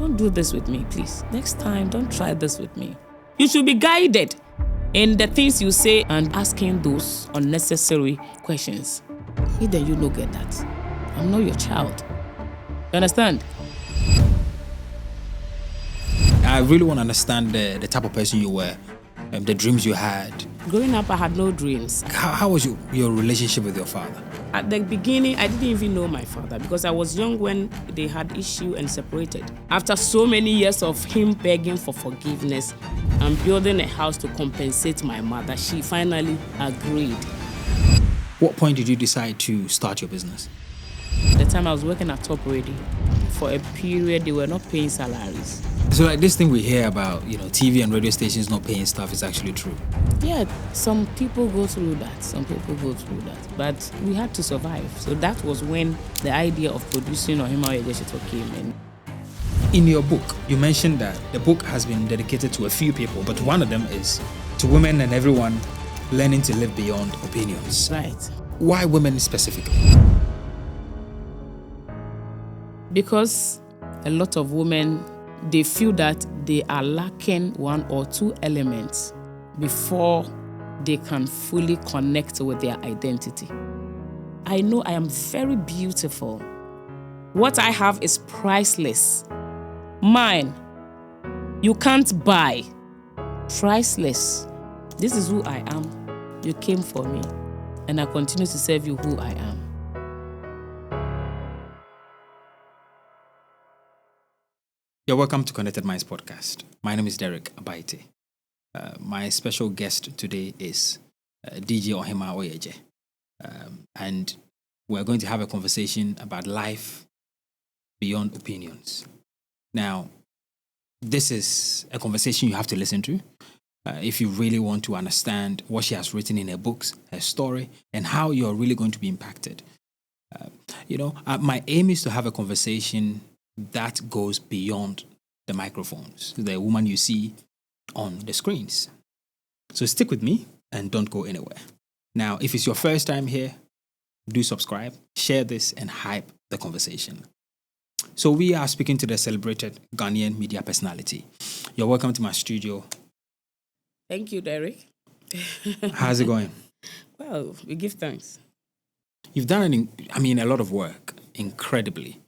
don't do this with me, please. Next time, don't try this with me. You should be guided in the things you say and asking those unnecessary questions. Either you don't get that. I'm not your child. You understand? I really want to understand the type of person you were, the dreams you had. Growing up, I had no dreams. How was your relationship with your father? At the beginning, I didn't even know my father because I was young when they had issue and separated. After so many years of him begging for forgiveness and building a house to compensate my mother, she finally agreed. What point did you decide to start your business? The time I was working at Top Radio, for a period, they were not paying salaries. So like this thing we hear about, TV and radio stations not paying staff is actually true. Yeah, some people go through that. But we had to survive. So that was when the idea of producing Ohema Woyeje Sheto came in. In your book, you mentioned that the book has been dedicated to a few people, but one of them is to women and everyone learning to live beyond opinions. Right. Why women specifically? Because a lot of women, they feel that they are lacking one or two elements before they can fully connect with their identity. I know I am very beautiful. What I have is priceless. Mine, you can't buy. Priceless. This is who I am. You came for me, and I continue to serve you who I am. You're welcome to Konnected Minds Podcast. My name is Derrick Abaitey. My special guest today is DJ Ohemaa Woyeje. And we're going to have a conversation about life beyond opinions. Now, this is a conversation you have to listen to if you really want to understand what she has written in her books, her story, and how you're really going to be impacted. My aim is to have a conversation that goes beyond the microphones, the woman you see on the screens. So stick with me and don't go anywhere. Now, if it's your first time here, do subscribe, share this, and hype the conversation. So we are speaking to the celebrated Ghanaian media personality. You're welcome to my studio. Thank you, Derrick. How's it going? Well, we give thanks. You've done a lot of work, incredibly.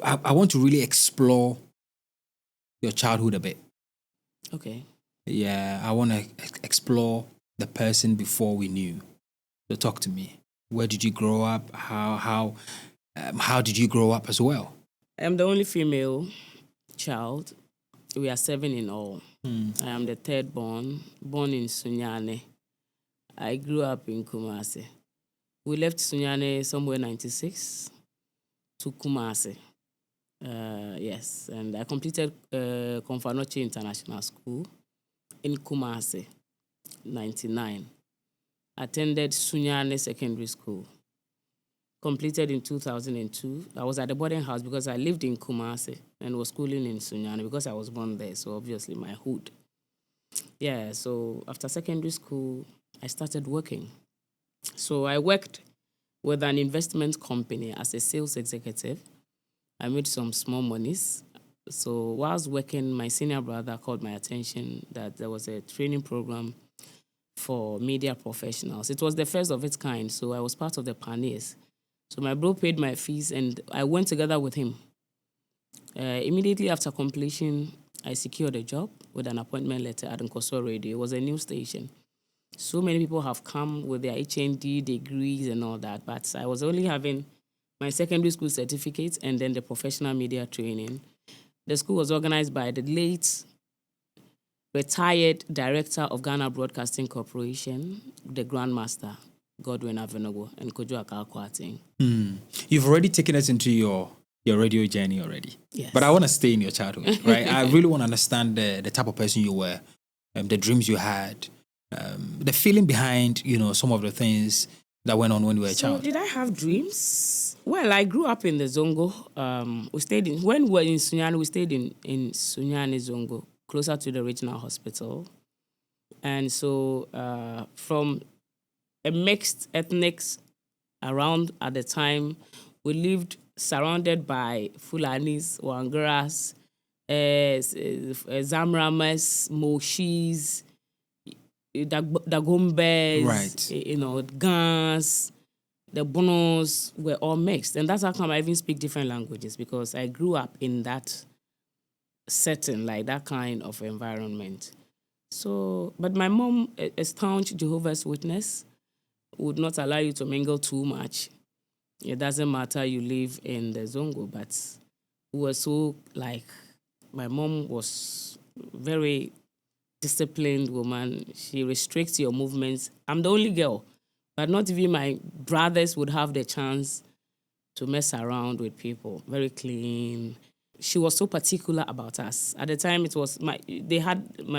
I want to really explore your childhood a bit. Okay. Yeah, I want to explore the person before we knew. So talk to me. Where did you grow up? How did you grow up as well? I'm the only female child. We are 7 in all. I am the third born in Sunyane. I grew up in Kumasi. We left Sunyane somewhere 96 to Kumasi. Yes, and I completed Konfanoche International School in Kumasi, 99. Attended Sunyane Secondary School. Completed in 2002. I was at the boarding house because I lived in Kumasi and was schooling in Sunyane because I was born there, so obviously my hood. Yeah, so after secondary school, I started working. So I worked with an investment company as a sales executive. I made some small monies. So whilst working, my senior brother called my attention that there was a training program for media professionals. It was the first of its kind, so I was part of the pioneers. So my bro paid my fees, and I went together with him. Immediately after completion, I secured a job with an appointment letter at Nkoso Radio. It was a new station. So many people have come with their HND degrees and all that, but I was only having my secondary school certificate and then the professional media training. The school was organized by the late retired director of Ghana Broadcasting Corporation, the Grandmaster, Godwin Avenogo, and Kojo Akalkwateng. You've already taken us into your radio journey already. Yes. But I want to stay in your childhood, right? I really want to understand the type of person you were, the dreams you had, the feeling behind, some of the things that went on when you were a child. Did I have dreams? Well, I grew up in the Zongo. When we were in Sunyane, we stayed in Sunyane Zongo, closer to the regional hospital. And so from a mixed ethnics around at the time, we lived surrounded by Fulanis, Wangaras, Zamramas, Moshis, Dagombes, right. Gans, the Bonos were all mixed. And that's how come I even speak different languages, because I grew up in that setting, like that kind of environment. So, but my mom, a staunch Jehovah's Witness, would not allow you to mingle too much. It doesn't matter you live in the Zongo, but we were so, like, my mom was very disciplined woman. She restricts your movements. I'm the only girl, but not even my brothers would have the chance to mess around with people. Very clean. She was so particular about us. At the time, it was my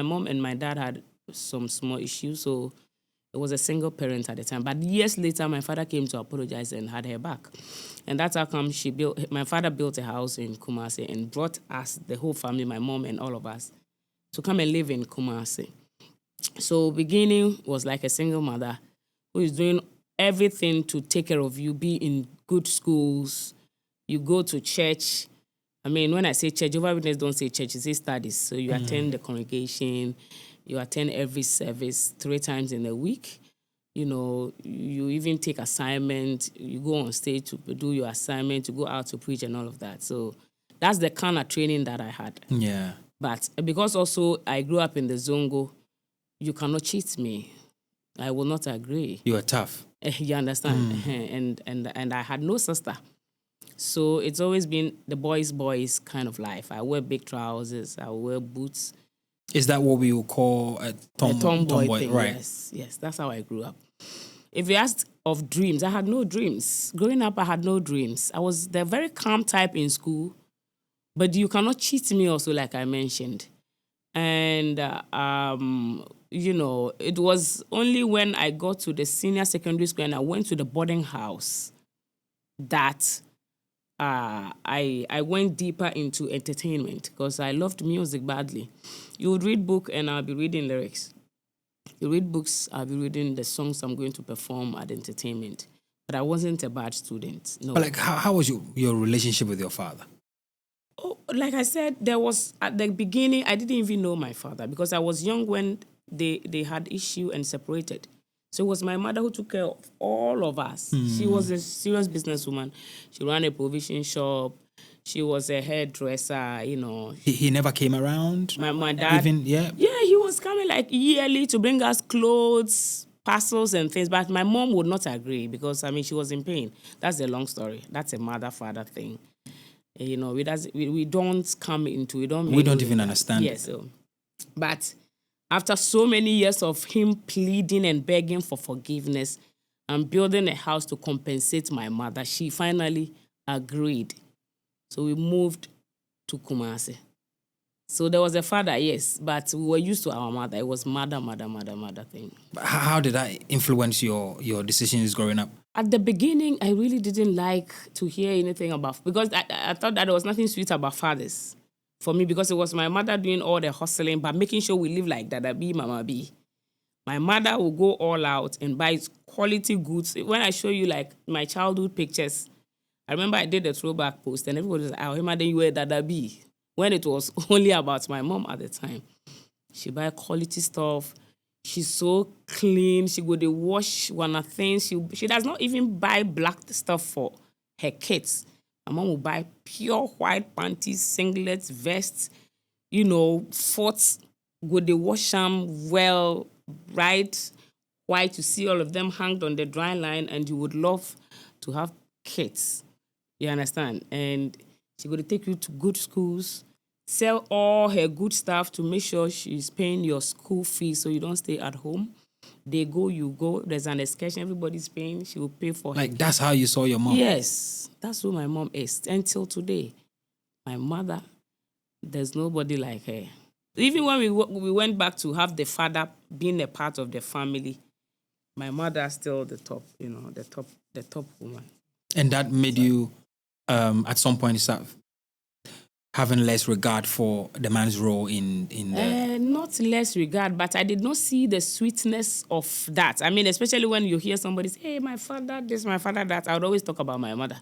mom and my dad had some small issues, so it was a single parent at the time. But years later, my father came to apologize and had her back. And that's how come my father built a house in Kumasi and brought us, the whole family, my mom and all of us, to come and live in Kumasi. So beginning was like a single mother who is doing everything to take care of you, be in good schools, you go to church. I mean, when I say church, Jehovah's Witnesses don't say church, they say studies. So you attend the congregation, you attend every service 3 times in a week. You know, you even take assignment, you go on stage to do your assignment, you go out to preach and all of that. So that's the kind of training that I had. Yeah. But because also I grew up in the Zongo, you cannot cheat me. I will not agree. You are tough. You understand? And I had no sister. So it's always been the boys kind of life. I wear big trousers, I wear boots. Is that what we would call a tomboy thing? Right. Yes, that's how I grew up. If you asked of dreams, I had no dreams. Growing up, I had no dreams. I was the very calm type in school, but you cannot cheat me also, like I mentioned. And, you know, it was only when I got to the senior secondary school and I went to the boarding house that I went deeper into entertainment, because I loved music badly. You would read book and I'll be reading lyrics. You read books, I'll be reading the songs I'm going to perform at entertainment. But I wasn't a bad student. No. But like, how was your relationship with your father? Oh, like I said, there was, at the beginning, I didn't even know my father, because I was young when they had issue and separated. So it was my mother who took care of all of us. She was a serious businesswoman. She ran a provision shop. She was a hairdresser, you know. He never came around? My dad. Yeah, he was coming like yearly to bring us clothes, parcels and things. But my mom would not agree, because, I mean, she was in pain. That's a long story. That's a mother-father thing. You know, we don't come into, we don't even understand. Yes. So, but after so many years of him pleading and begging for forgiveness and building a house to compensate my mother, she finally agreed. So we moved to Kumasi. So there was a father, yes, but we were used to our mother. It was mother thing. How did that influence your decisions growing up? At the beginning, I really didn't like to hear anything about, because I thought that there was nothing sweet about fathers for me, because it was my mother doing all the hustling, but making sure we live like Dada B, Mama B. My mother will go all out and buy quality goods. When I show you like my childhood pictures, I remember I did a throwback post and everybody was like, Ohema, then you were Dada B. When it was only about my mom at the time. She buy quality stuff. She's so clean. She go to wash one of things. She does not even buy black stuff for her kids. My mom will buy pure white panties, singlets, vests, you know, forts. Go they wash them well, bright, white. You see all of them hanged on the dry line, and you would love to have kids. You understand? And she going to take you to good schools, sell all her good stuff to make sure she's paying your school fees so you don't stay at home. They go, you go. There's an excursion everybody's paying. She will pay for Like, that's how you saw your mom? Yes. That's who my mom is. Until today, my mother, there's nobody like her. Even when we went back to have the father being a part of the family, my mother still the top, you know, the top woman. And that made you, at some point, start having less regard for the man's role in the... Not less regard, but I did not see the sweetness of that. I mean, especially when you hear somebody say, hey, my father this, my father that, I would always talk about my mother.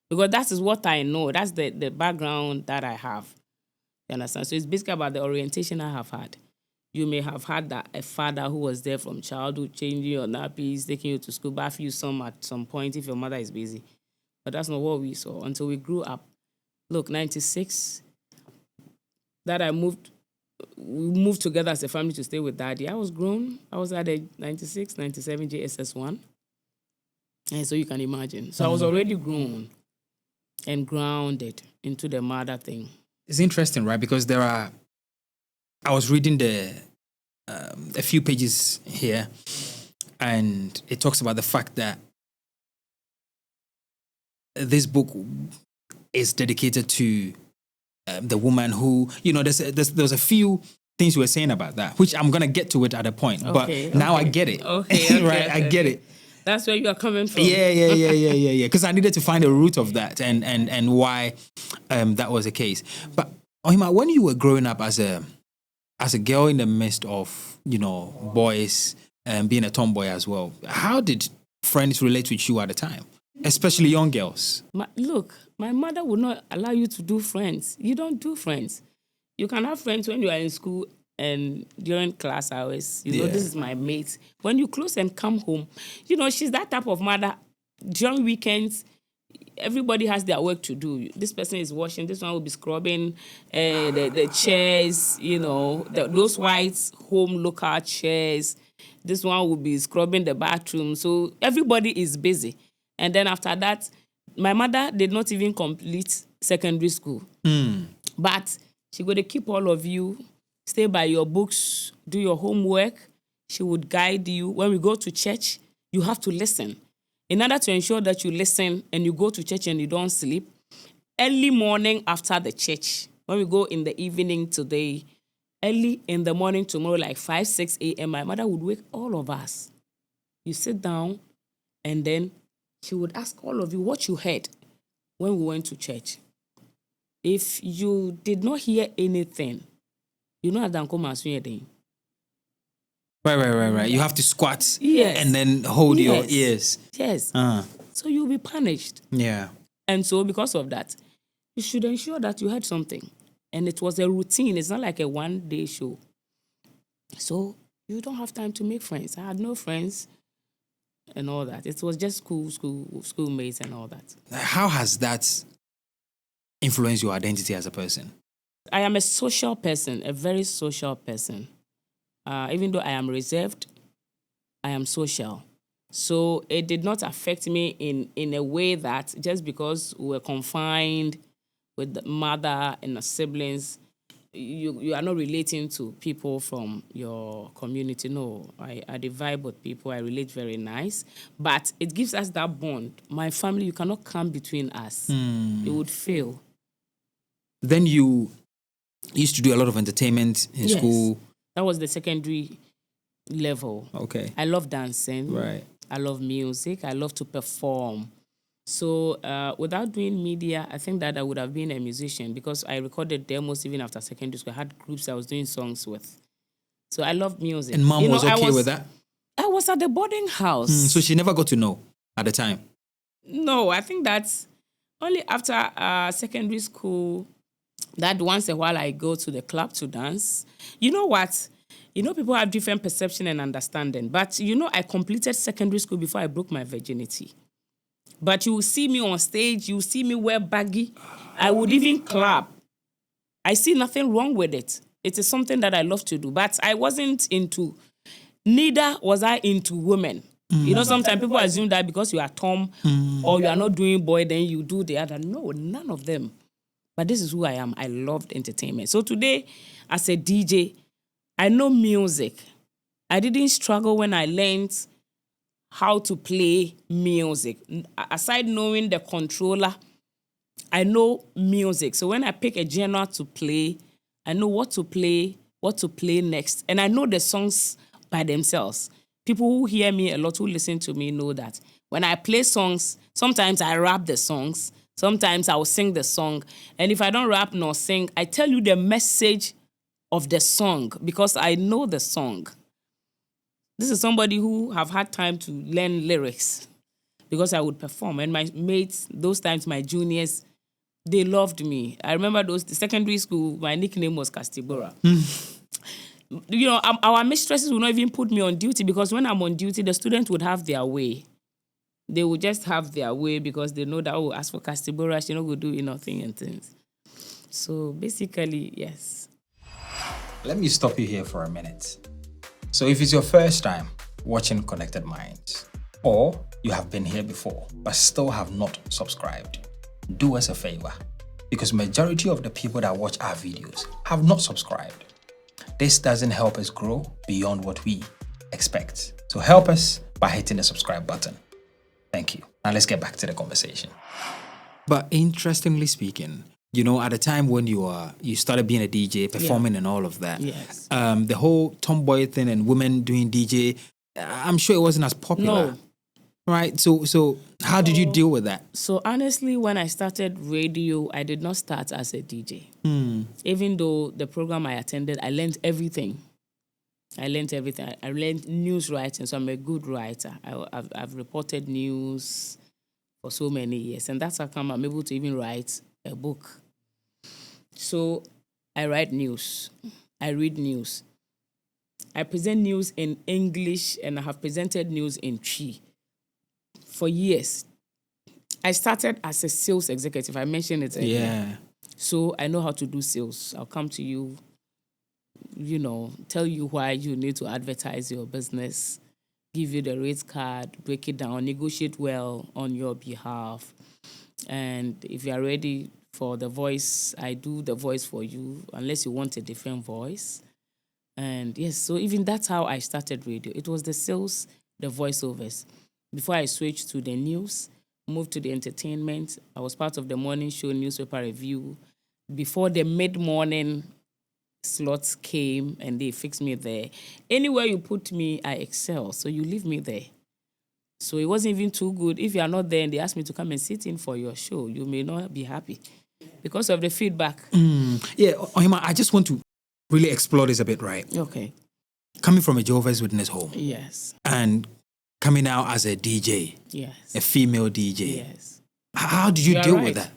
Because that is what I know. That's the background that I have. You understand? So it's basically about the orientation I have had. You may have had that a father who was there from childhood, changing your nappies, taking you to school, bath you some at some point if your mother is busy. But that's not what we saw until we grew up. Look, 96, that we moved together as a family to stay with Daddy. I was grown. I was at age 96, 97, JSS1. And so you can imagine. So I was already grown and grounded into the mother thing. It's interesting, right? Because I was reading a few pages here, and it talks about the fact that this book is dedicated to the woman who, there's a few things you were saying about that, which I'm going to get to it at a point. Okay, but now I get it. Okay. Right? I get it. That's where you are coming from. Yeah. Because I needed to find the root of that and why that was the case. But Ohema, when you were growing up as a girl in the midst of, boys and being a tomboy as well, how did friends relate with you at the time? Especially young girls. Look, my mother would not allow you to do friends. You don't do friends. You can have friends when you are in school and during class hours. This is my mate. When you close and come home, she's that type of mother. During weekends, everybody has their work to do. This person is washing. This one will be scrubbing the chairs, those white home local chairs. This one will be scrubbing the bathroom. So everybody is busy. And then after that, my mother did not even complete secondary school. But she would keep all of you, stay by your books, do your homework. She would guide you. When we go to church, you have to listen. In order to ensure that you listen and you go to church and you don't sleep, early morning after the church, when we go in the evening today, early in the morning tomorrow, like 5, 6 a.m., my mother would wake all of us. You sit down and then she would ask all of you what you heard when we went to church. If you did not hear anything, you know that come as Right. You have to squat and then hold your ears. Yes. So you'll be punished. Yeah. And so because of that, you should ensure that you heard something. And it was a routine. It's not like a one-day show. So you don't have time to make friends. I had no friends and all that. It was just schoolmates and all that. How has that influenced your identity as a person? I am a social person, a very social person. Even though I am reserved, I am social. So it did not affect me in a way that just because we were confined with the mother and the siblings, you are not relating to people from your community. No, I vibe with people. I relate very nice. But it gives us that bond. My family, you cannot come between us. It would fail. Then you used to do a lot of entertainment in school. That was the secondary level. Okay. I love dancing. Right. I love music. I love to perform. So without doing media, I think that I would have been a musician because I recorded demos even after secondary school. I had groups I was doing songs with. So I love music. And mom was okay with that? I was at the boarding house. So she never got to know at the time? No, I think that's only after secondary school that once a while I go to the club to dance. You know what? People have different perception and understanding. But, I completed secondary school before I broke my virginity. But you will see me on stage, you will see me wear baggy. I would even clap. I see nothing wrong with it. It is something that I love to do. But I wasn't neither was I into women. Sometimes people assume that because you are Tom or you are not doing boy, then you do the other. No, none of them. But this is who I am. I loved entertainment. So today, as a DJ, I know music. I didn't struggle when I learned how to play music. Aside knowing the controller, I know music. So when I pick a genre to play, I know what to play next. And I know the songs by themselves. People who hear me a lot, who listen to me, know that when I play songs, sometimes I rap the songs. Sometimes I will sing the song. And if I don't rap nor sing, I tell you the message of the song because I know the song. This is somebody who have had time to learn lyrics because I would perform. And my mates, those times my juniors, They loved me. I remember the secondary school, my nickname was Castibora. Our mistresses would not even put me on duty because when I'm on duty, the students would have their way. They would just have their way because they know that, as for Castibora, she not going to do nothing and things. So basically, yes. Let me stop you here for a minute. So if it's your first time watching Konnected Minds, or you have been here before but still have not subscribed, do us a favor, because majority of the people that watch our videos have not subscribed. This doesn't help us grow beyond what we expect. So help us by hitting the subscribe button. Thank you. Now let's get back to the conversation. But interestingly speaking, at the time when you started being a DJ, performing and all of that, yes. The whole tomboy thing and women doing DJ, I'm sure it wasn't as popular. No. Right? So how did you deal with that? So honestly, when I started radio, I did not start as a DJ. Even though the program I attended, I learned everything. I learned news writing, so I'm a good writer. I've reported news for so many years, and that's how come I'm able to even write a book. So I write news. I read news. I present news in English, and I have presented news in Chi for years. I started as a sales executive. I mentioned it earlier. Yeah. So I know how to do sales. I'll come to you, tell you why you need to advertise your business, give you the rate card, break it down, negotiate well on your behalf. And if you are ready for the voice, I do the voice for you, unless you want a different voice. And yes, so even that's how I started radio. It was the sales, the voiceovers. Before I switched to the news, moved to the entertainment. I was part of the morning show, newspaper review. Before the mid-morning slots came and they fixed me there. Anywhere you put me, I excel. So you leave me there. So it wasn't even too good. If you are not there and they ask me to come and sit in for your show, you may not be happy because of the feedback. Yeah, Ohema, I just want to really explore this a bit, right? Okay. Coming from a Jehovah's Witness home. Yes. And coming out as a DJ. Yes. A female DJ. Yes. How did you deal with that?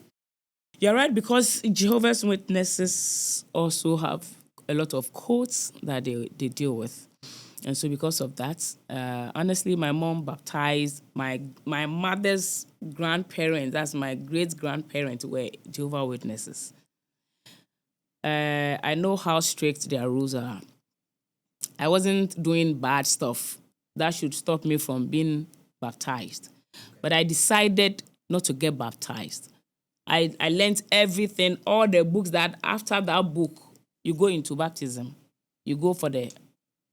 You're right, because Jehovah's Witnesses also have a lot of quotes that they deal with. And so because of that, honestly, my mom baptized my mother's grandparents, that's my great-grandparents, were Jehovah's Witnesses. I know how strict their rules are. I wasn't doing bad stuff that should stop me from being baptized. But I decided not to get baptized. I learned everything, all the books that after that book, you go into baptism. You go for the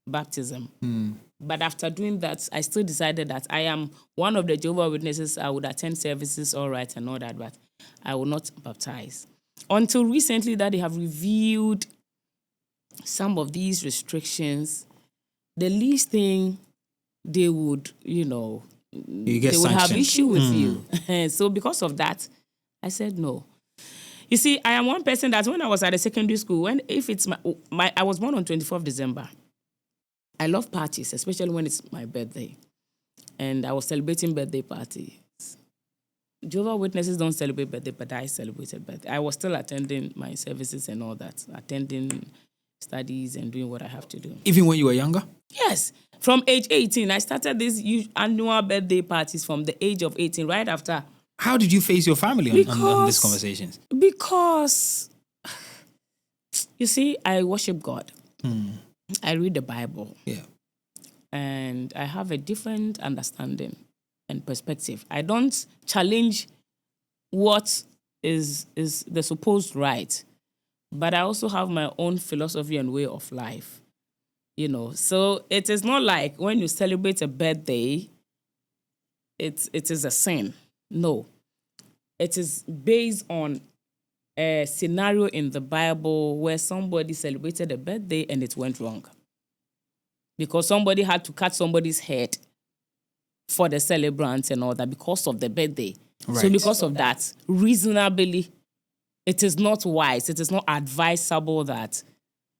baptism. But after doing that, I still decided that I am one of the Jehovah's Witnesses. I would attend services, all right, and all that, but I will not baptize. Until recently that they have reviewed some of these restrictions, the least thing they would, they would have issue with you. So because of that, I said no. You see, I am one person that when I was at a secondary school, if it's I was born on 24th December. I love parties, especially when it's my birthday. And I was celebrating birthday parties. Jehovah's Witnesses don't celebrate birthday, but I celebrated birthday. I was still attending my services and all that, attending studies and doing what I have to do. Even when you were younger? Yes. From age 18, I started these annual birthday parties from the age of 18, right after. How did you face your family on these conversations? Because, you see, I worship God. I read the Bible. Yeah. And I have a different understanding and perspective. I don't challenge what is the supposed right, but I also have my own philosophy and way of life. So it is not like when you celebrate a birthday, it is a sin. No. It is based on a scenario in the Bible where somebody celebrated a birthday and it went wrong. Because somebody had to cut somebody's head for the celebrants and all that because of the birthday. Right. So because of that, reasonably, it is not wise, it is not advisable that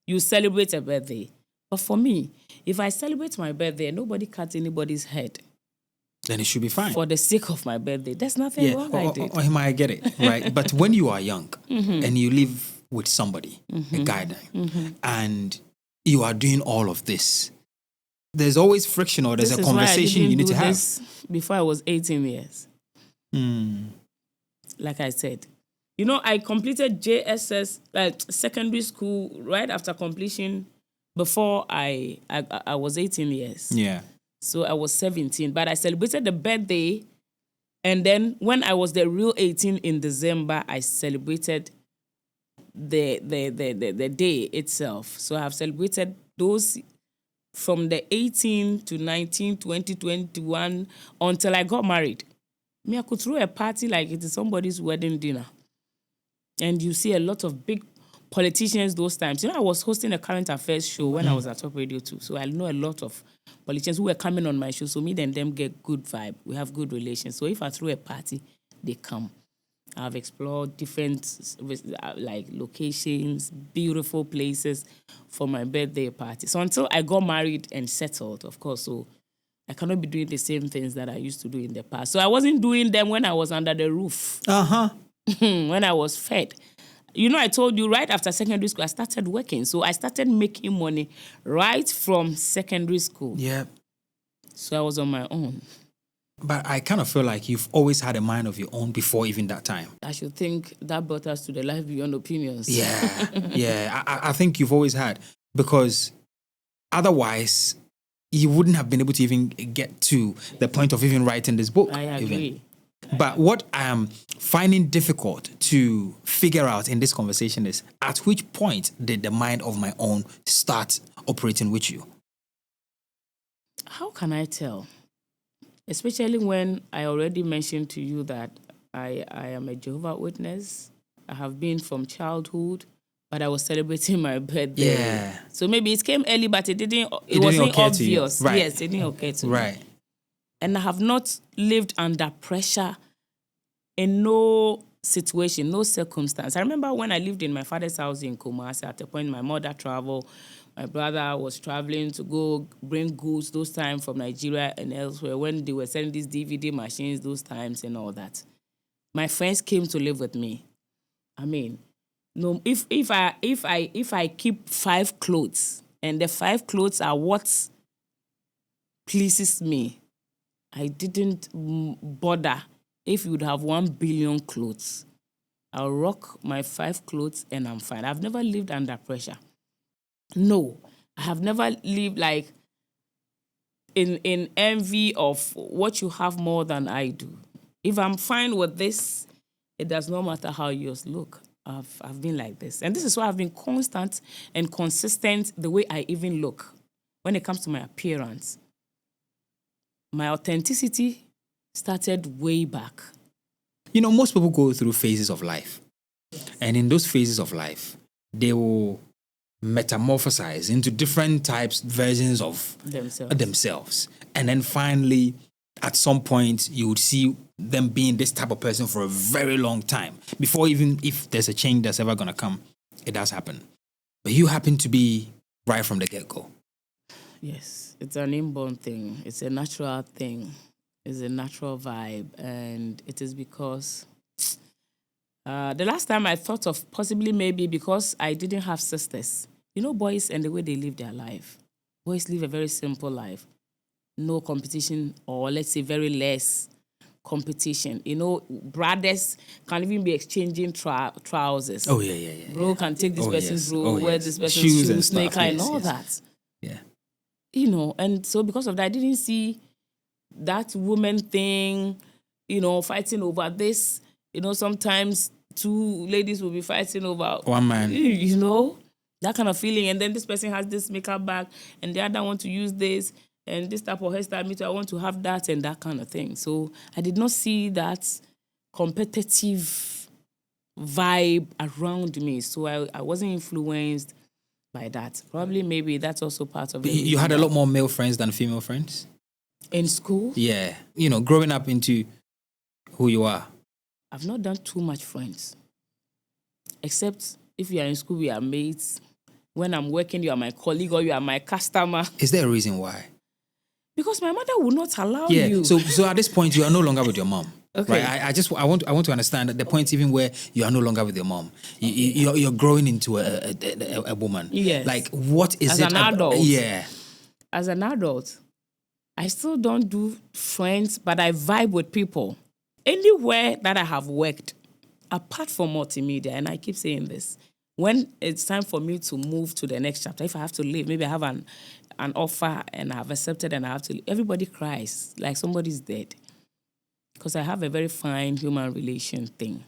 you celebrate a birthday. But for me, if I celebrate my birthday and nobody cuts anybody's head, then it should be fine. For the sake of my birthday. There's nothing wrong I did. Ohema, I get it, right? But when you are young and you live with somebody, a guy, and you are doing all of this, there's always friction or there's a conversation you need to have. Before I was 18 years. Like I said. You know, I completed JSS, secondary school, right after completion, before I was 18 years. Yeah. So I was 17. But I celebrated the birthday, and then when I was the real 18 in December, I celebrated the day itself. So I have celebrated those from the 18 to 19, 20, 21, until I got married. Me, I could throw a party like it is somebody's wedding dinner. And you see a lot of big politicians those times. You know, I was hosting a current affairs show when I was at Top Radio too. So I know a lot of politicians who were coming on my show. So me and them get good vibe. We have good relations. So if I throw a party, they come. I've explored different like locations, beautiful places for my birthday party. So until I got married and settled, of course, so I cannot be doing the same things that I used to do in the past. So I wasn't doing them when I was under the roof. When I was fed. You know, I told you right after secondary school, I started working. So I started making money right from secondary school. Yeah. So I was on my own. But I kind of feel like you've always had a mind of your own before even that time. I should think that brought us to the life beyond opinions. Yeah. Yeah. I think you've always had, because otherwise you wouldn't have been able to even get to the point of even writing this book. I agree. But what I am finding difficult to figure out in this conversation is, at which point did the mind of my own start operating with you? How can I tell? Especially when I already mentioned to you that I am a Jehovah Witness. I have been from childhood, but I was celebrating my birthday. Yeah. So maybe it came early, but it wasn't obvious. Right. Yes, it didn't occur to me. Right. And I have not lived under pressure in no situation, no circumstance. I remember when I lived in my father's house in Kumasi, at a point my mother traveled, my brother was traveling to go bring goods those times from Nigeria and elsewhere, when they were selling these DVD machines those times and all that. My friends came to live with me. I mean, no, if I keep 5 clothes and the 5 clothes are what pleases me, I didn't bother if you would have 1 billion clothes. I'll rock my 5 clothes and I'm fine. I've never lived under pressure. No, I have never lived like in envy of what you have more than I do. If I'm fine with this, it does not matter how yours look. I've been like this. And this is why I've been constant and consistent the way I even look when it comes to my appearance. My authenticity started way back. You know, most people go through phases of life. And in those phases of life, they will metamorphosize into different versions of themselves. And then finally, at some point, you would see them being this type of person for a very long time. Before even if there's a change that's ever going to come, it does happen. But you happen to be right from the get-go. Yes, it's an inborn thing. It's a natural thing. It's a natural vibe. And it is because the last time I thought of possibly maybe because I didn't have sisters. You know, boys and the way they live their life. Boys live a very simple life. No competition, or let's say very less competition. You know, brothers can even be exchanging trousers. Oh, yeah. Bro can take this person's bro, wear this person's shoes shoes, sneaker, and all yes. that. Yeah. You know, and so because of that, I didn't see that woman thing, you know, fighting over this. You know, sometimes 2 ladies will be fighting over 1 man. You know, that kind of feeling. And then this person has this makeup bag and the other want to use this and this type of hairstyle. Me too, I want to have that and that kind of thing. So I did not see that competitive vibe around me. So I wasn't influenced by that. Probably maybe that's also part of it. You had a lot more male friends than female friends? In school? Yeah. You know, growing up into who you are. I've not done too much friends. Except if you are in school, we are mates. When I'm working, you are my colleague or you are my customer. Is there a reason why? Because my mother would not allow Yeah. you. So at this point, you are no longer with your mom. Okay. Right. I want to understand that the point even where you are no longer with your mom. You're growing into a woman. Yes. Like, what is As it? an adult. Yeah. As an adult, I still don't do friends, but I vibe with people. Anywhere that I have worked, apart from multimedia, and I keep saying this, when it's time for me to move to the next chapter, if I have to leave, maybe I have an offer and I have accepted and I have to leave, everybody cries like somebody's dead. Because I have a very fine human relation thing.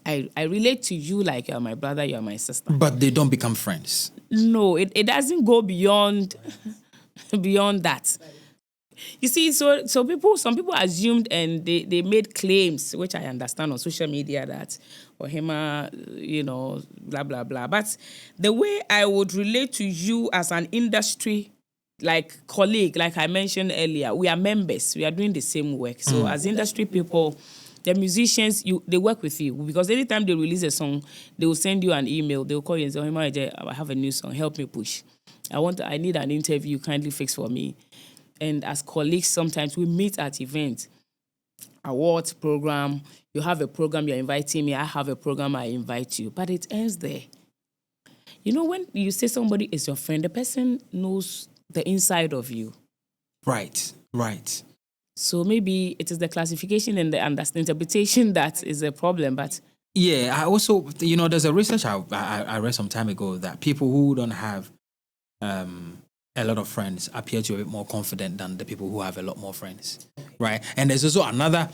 I relate to you like you're my brother, you're my sister. But they don't become friends. No, it doesn't go beyond that. You see, so some people assumed and they made claims, which I understand on social media, that Ohema, blah, blah, blah. But the way I would relate to you as an industry, like colleague, like I mentioned earlier, we are members. We are doing the same work. So as industry people, the musicians, they work with you. Because anytime they release a song, they will send you an email. They will call you and say, Ohemaa Woyeje, I have a new song. Help me push. I need an interview. Kindly fix for me. And as colleagues, sometimes we meet at events, awards program. You have a program, you're inviting me. I have a program, I invite you. But it ends there. When you say somebody is your friend, the person knows the inside of you. Right. So maybe it is the classification and the interpretation that is a problem. But yeah, I also, there's a research I read some time ago that people who don't have a lot of friends appear to be a bit more confident than the people who have a lot more friends, right? And there's also another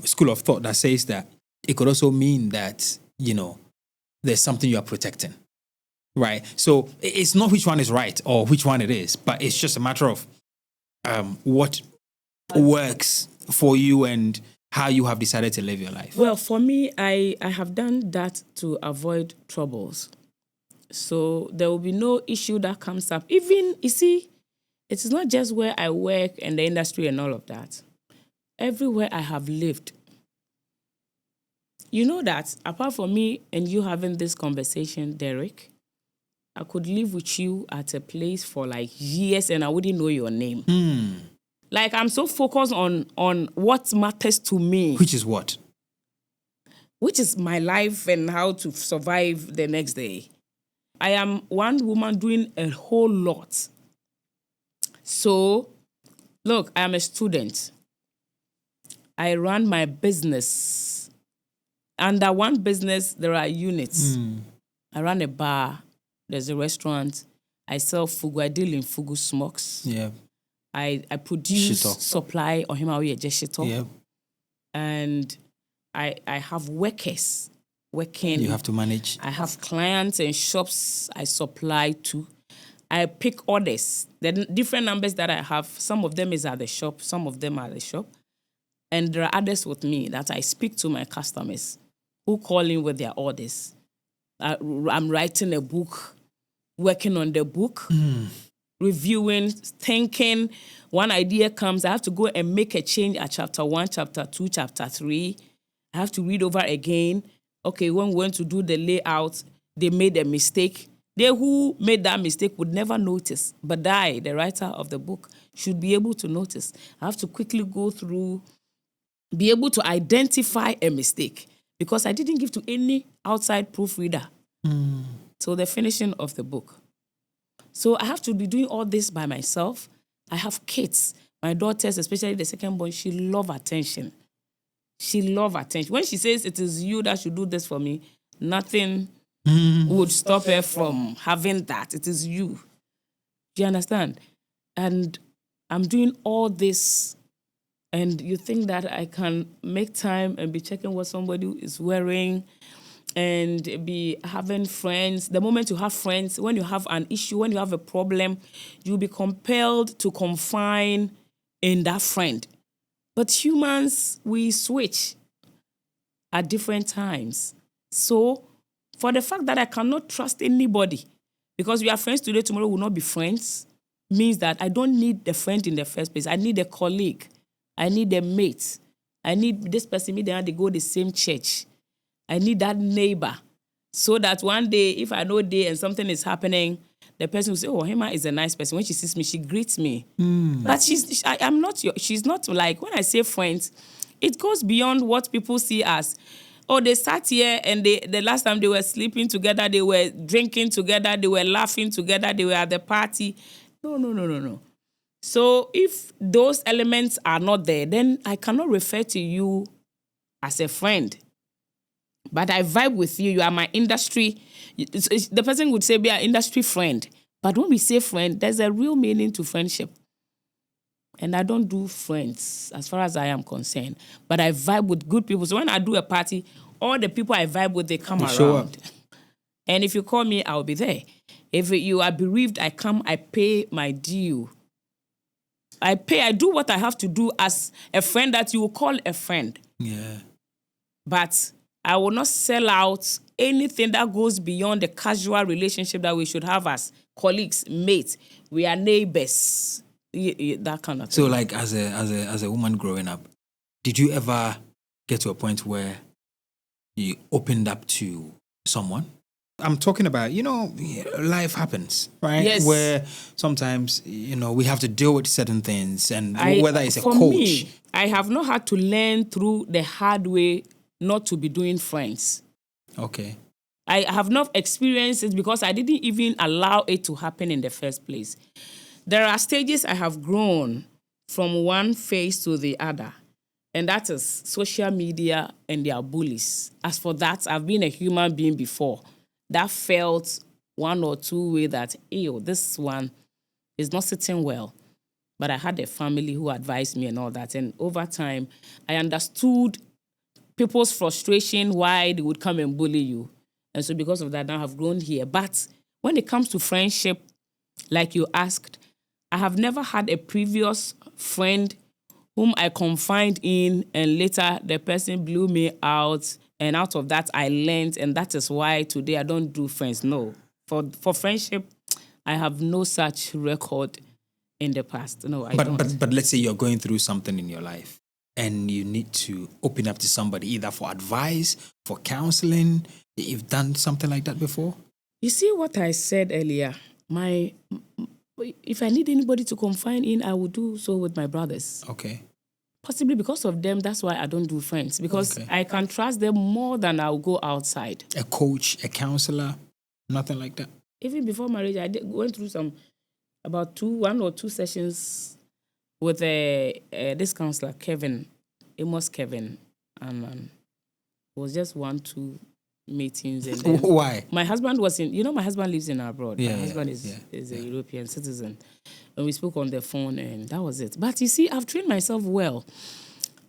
school of thought that says that it could also mean that, there's something you are protecting, right? So it's not which one is right or which one it is, but it's just a matter of what works for you and how you have decided to live your life. Well, for me, I have done that to avoid troubles. So there will be no issue that comes up. Even, you see, it is not just where I work and the industry and all of that. Everywhere I have lived. You know that apart from me and you having this conversation, Derrick, I could live with you at a place for like years and I wouldn't know your name. Like I'm so focused on what matters to me. Which is what? Which is my life and how to survive the next day. I am one woman doing a whole lot. So, look, I am a student. I run my business. Under one business, there are units. I run a bar. There's a restaurant. I sell fugu. I deal in fugu smokes. Yeah. I produce, Sheto. supply Ohema Woyeje Sheto. Yeah. And I have workers working. You have to manage. I have clients and shops I supply to. I pick orders. The different numbers that I have, some of them is at the shop, some of them are at the shop. And there are others with me that I speak to my customers who call in with their orders. I'm writing a book, working on the book, reviewing, thinking. One idea comes, I have to go and make a change at chapter 1, chapter 2, chapter 3. I have to read over again. Okay, when we went to do the layout, they made a mistake. They who made that mistake would never notice. But I, the writer of the book, should be able to notice. I have to quickly go through, be able to identify a mistake because I didn't give to any outside proofreader. So the finishing of the book. So I have to be doing all this by myself. I have kids. My daughters, especially the second born, she love attention. She love attention. When she says it is you that should do this for me, nothing would stop her from having that. It is you. Do you understand? And I'm doing all this, and you think that I can make time and be checking what somebody is wearing and be having friends. The moment you have friends, when you have an issue, when you have a problem, you'll be compelled to confine in that friend. But humans, we switch at different times. So, for the fact that I cannot trust anybody, because we are friends today, tomorrow we will not be friends, means that I don't need the friend in the first place. I need a colleague. I need a mate. I need this person, me, they go the same church. I need that neighbor. So that one day, if I know day and something is happening, the person will say, "Oh, Ohema is a nice person." When she sees me, she greets me. But she's not like, when I say friends, it goes beyond what people see as, oh, they sat here and the last time they were sleeping together, they were drinking together, they were laughing together, they were at the party. No. So if those elements are not there, then I cannot refer to you as a friend. But I vibe with you. You are my industry. The person would say be an industry friend. But when we say friend, there's a real meaning to friendship. And I don't do friends as far as I am concerned. But I vibe with good people. So when I do a party, all the people I vibe with, they come around. And if you call me, I'll be there. If you are bereaved, I come, I pay my due. I do what I have to do as a friend that you will call a friend. Yeah. But I will not sell out anything that goes beyond the casual relationship that we should have as colleagues, mates. We are neighbors. That kind of thing. So, like, as a woman growing up, did you ever get to a point where you opened up to someone? I'm talking about, life happens, right? Yes. Where sometimes, we have to deal with certain things, and whether it's a coach. Me, I have not had to learn through the hard way not to be doing friends. Okay. I have not experienced it because I didn't even allow it to happen in the first place. There are stages I have grown from one phase to the other, and that is social media and their bullies. As for that, I've been a human being before that felt one or two way that, this one is not sitting well. But I had a family who advised me and all that. And over time, I understood people's frustration, why they would come and bully you. And so because of that, now I've grown here. But when it comes to friendship, like you asked, I have never had a previous friend whom I confide in and later the person blew me out. And out of that, I learned, and that is why today I don't do friends. No. For friendship, I have no such record in the past. No, I don't. But let's say you're going through something in your life and you need to open up to somebody, either for advice, for counseling. You've done something like that before? You see what I said earlier? If I need anybody to confide in, I will do so with my brothers. Okay. Possibly because of them, that's why I don't do friends. Because I can trust them more than I'll go outside. A coach, a counselor, nothing like that? Even before marriage, went through one or two sessions with this counselor, Amos Kevin. And it was just 1-2 meetings. And then why? My husband was my husband lives in abroad. Yeah, my husband is a European citizen. And we spoke on the phone and that was it. But you see, I've trained myself well.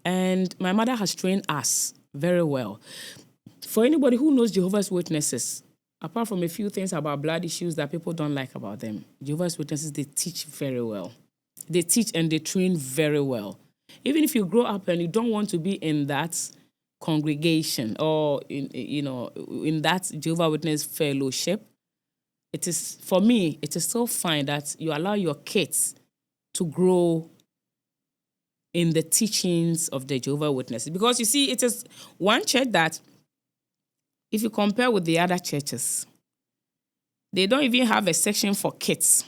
And my mother has trained us very well. For anybody who knows Jehovah's Witnesses, apart from a few things about blood issues that people don't like about them, Jehovah's Witnesses, they teach very well. They teach and they train very well. Even if you grow up and you don't want to be in that congregation or in that Jehovah's Witness fellowship, it is so fine that you allow your kids to grow in the teachings of the Jehovah's Witnesses. Because you see, it is one church that, if you compare with the other churches, they don't even have a section for kids.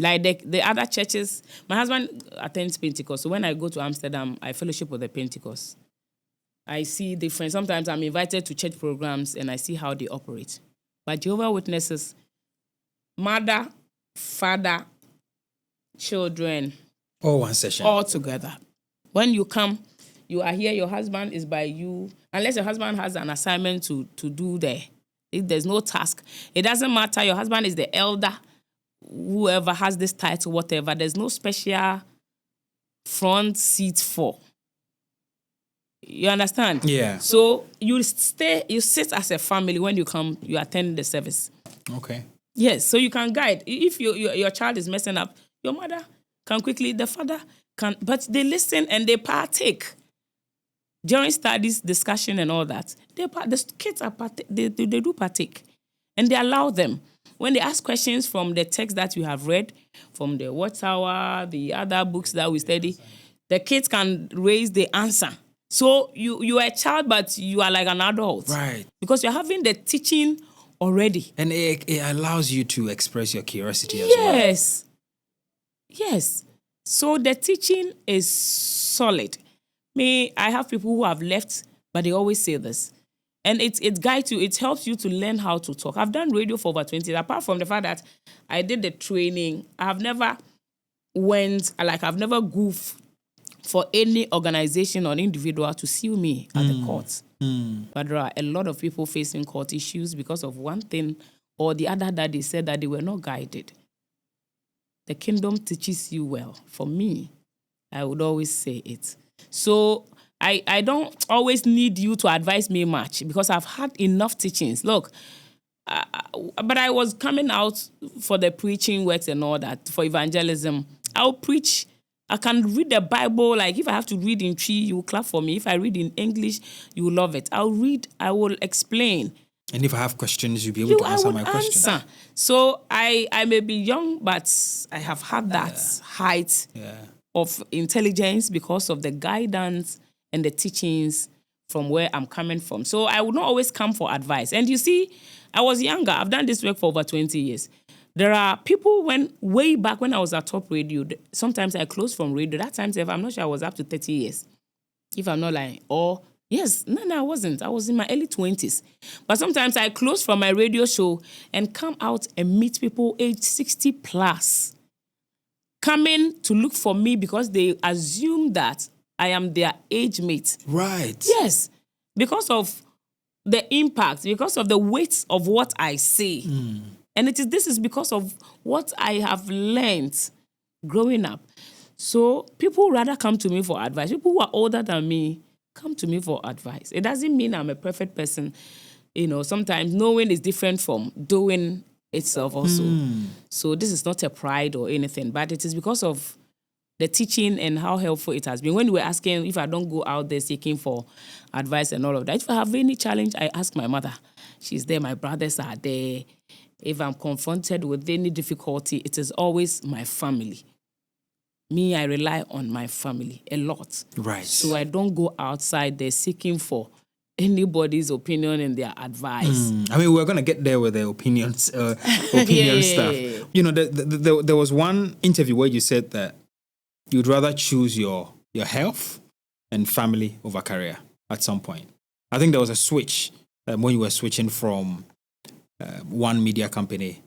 Like the other churches, my husband attends Pentecost. So when I go to Amsterdam, I fellowship with the Pentecost. I see different. Sometimes I'm invited to church programs and I see how they operate. But Jehovah's Witnesses, mother, father, children, all one session. All together. When you come, you are here, your husband is by you. Unless your husband has an assignment to do there. If there's no task, it doesn't matter. Your husband is the elder, whoever has this title, whatever. There's no special front seat for. You understand? Yeah. So you sit as a family. When you come, you attend the service. Okay. Yes, so you can guide. If your child is messing up, your mother can quickly, the father can, but they listen and they partake. During studies, discussion and all that, the kids they do partake. And they allow them. When they ask questions from the text that you have read, from the Watchtower, the other books that we study, the kids can raise the answer. So you are a child, but you are like an adult. Right. Because you're having the teaching already. And it allows you to express your curiosity as well. Yes. So the teaching is solid. I have people who have left, but they always say this. And it guides you, it helps you to learn how to talk. I've done radio for over 20 years. Apart from the fact that I did the training, I've never goofed for any organization or individual to sue me at the court. But there are a lot of people facing court issues because of one thing or the other that they said that they were not guided. The kingdom teaches you well. For me, I would always say it. So I don't always need you to advise me much because I've had enough teachings. Look, but I was coming out for the preaching works and all that, for evangelism. I'll preach. I can read the Bible. Like if I have to read in Tree, you will clap for me. If I read in English, you will love it. I'll read. I will explain. And if I have questions, you'll be able to answer my questions. So I may be young, but I have had that height of intelligence because of the guidance and the teachings from where I'm coming from. So I would not always come for advice. And you see, I was younger. I've done this work for over 20 years. There are people way back when I was at Top Radio, sometimes I closed from radio. That time, I'm not sure I was up to 30 years. If I'm not lying. No, I wasn't. I was in my early 20s. But sometimes I closed from my radio show and come out and meet people age 60 plus coming to look for me because they assume that I am their age mate. Right. Yes. Because of the impact, because of the weight of what I say. And this is because of what I have learned growing up. So people rather come to me for advice. People who are older than me come to me for advice. It doesn't mean I'm a perfect person. Sometimes knowing is different from doing itself also. So this is not a pride or anything, but it is because of the teaching and how helpful it has been. When you were asking if I don't go out there seeking for advice and all of that, if I have any challenge, I ask my mother. She's there. My brothers are there. If I'm confronted with any difficulty, it is always my family. Me, I rely on my family a lot. Right. So I don't go outside there seeking for anybody's opinion and their advice. I mean, we're going to get there with the opinions stuff. There was one interview where you said that you'd rather choose your health and family over career at some point. I think there was a switch when you were switching from one media company.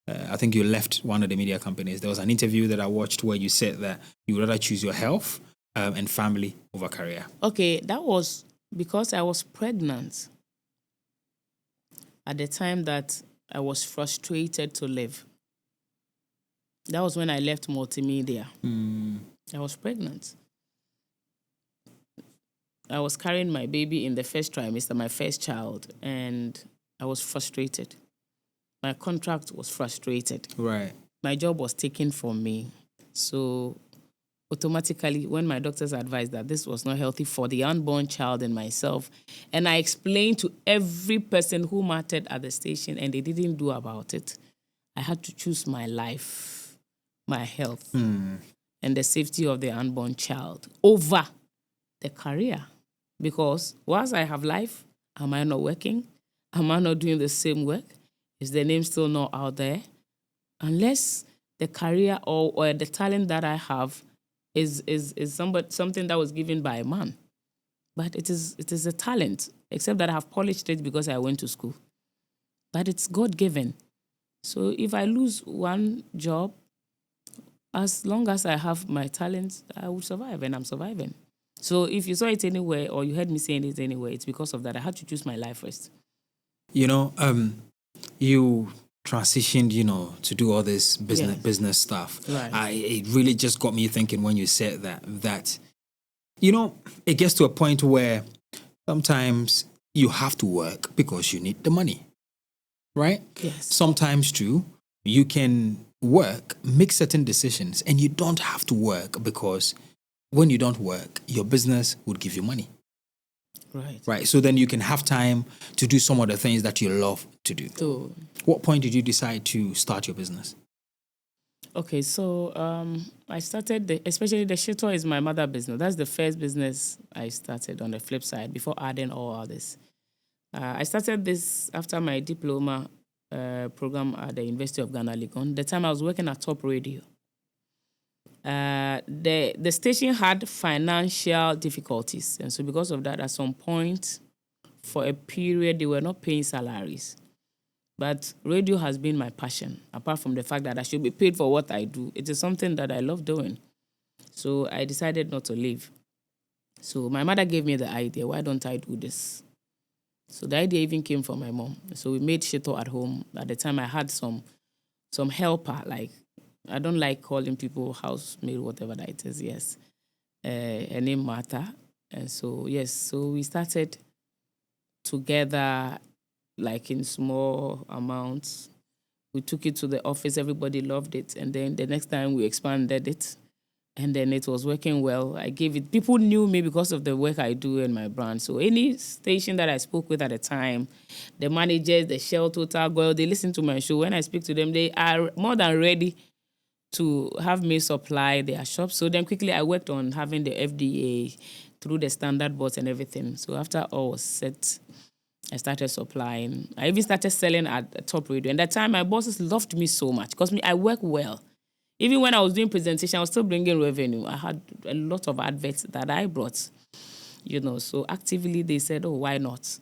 I think you left one of the media companies. There was an interview that I watched where you said that you would rather choose your health and family over career. Okay, that was because I was pregnant at the time that I was frustrated to live. That was when I left multimedia. I was pregnant. I was carrying my baby in the first trimester, my first child, and I was frustrated. My contract was frustrated. Right. My job was taken from me. So automatically, when my doctors advised that this was not healthy for the unborn child and myself, and I explained to every person who mattered at the station and they didn't do about it, I had to choose my life, my health, and the safety of the unborn child over the career. Because whilst I have life, am I not working? Am I not doing the same work? Is the name still not out there? Unless the career or the talent that I have is something that was given by a man. But it is a talent, except that I have polished it because I went to school. But it's God-given. So if I lose one job, as long as I have my talent, I will survive, and I'm surviving. So if you saw it anywhere or you heard me saying it anywhere, it's because of that. I had to choose my life first. You transitioned, to do all this business stuff. Right. It really just got me thinking when you said that, it gets to a point where sometimes you have to work because you need the money, right? Yes. Sometimes too, you can work, make certain decisions, and you don't have to work because when you don't work, your business would give you money. Right. So then you can have time to do some of the things that you love to do. So, what point did you decide to start your business? Okay, so I started, especially the Sheto is my mother business. That's the first business I started on the flip side before adding all others. I started this after my diploma program at the University of Ghana, Legon. The time I was working at Top Radio. The station had financial difficulties. And so because of that, at some point, for a period, they were not paying salaries. But radio has been my passion, apart from the fact that I should be paid for what I do. It is something that I love doing. So I decided not to leave. So my mother gave me the idea, why don't I do this? So the idea even came from my mom. So we made Sheto at home. At the time, I had some helper, like, I don't like calling people housemaid, whatever that it is, yes. Her name Martha. And so, yes, so we started together, like in small amounts. We took it to the office, everybody loved it. And then the next time we expanded it. And then it was working well. I gave it, people knew me because of the work I do in my brand. So any station that I spoke with at the time, the managers, the Shell, Total, Goil, they listen to my show. When I speak to them, they are more than ready to have me supply their shops. So then quickly I worked on having the FDA through the standard boards and everything. So after all was set, I started supplying. I even started selling at Top Radio. And at that time, my bosses loved me so much because I work well. Even when I was doing presentation, I was still bringing revenue. I had a lot of adverts that I brought, So actively they said, oh, why not?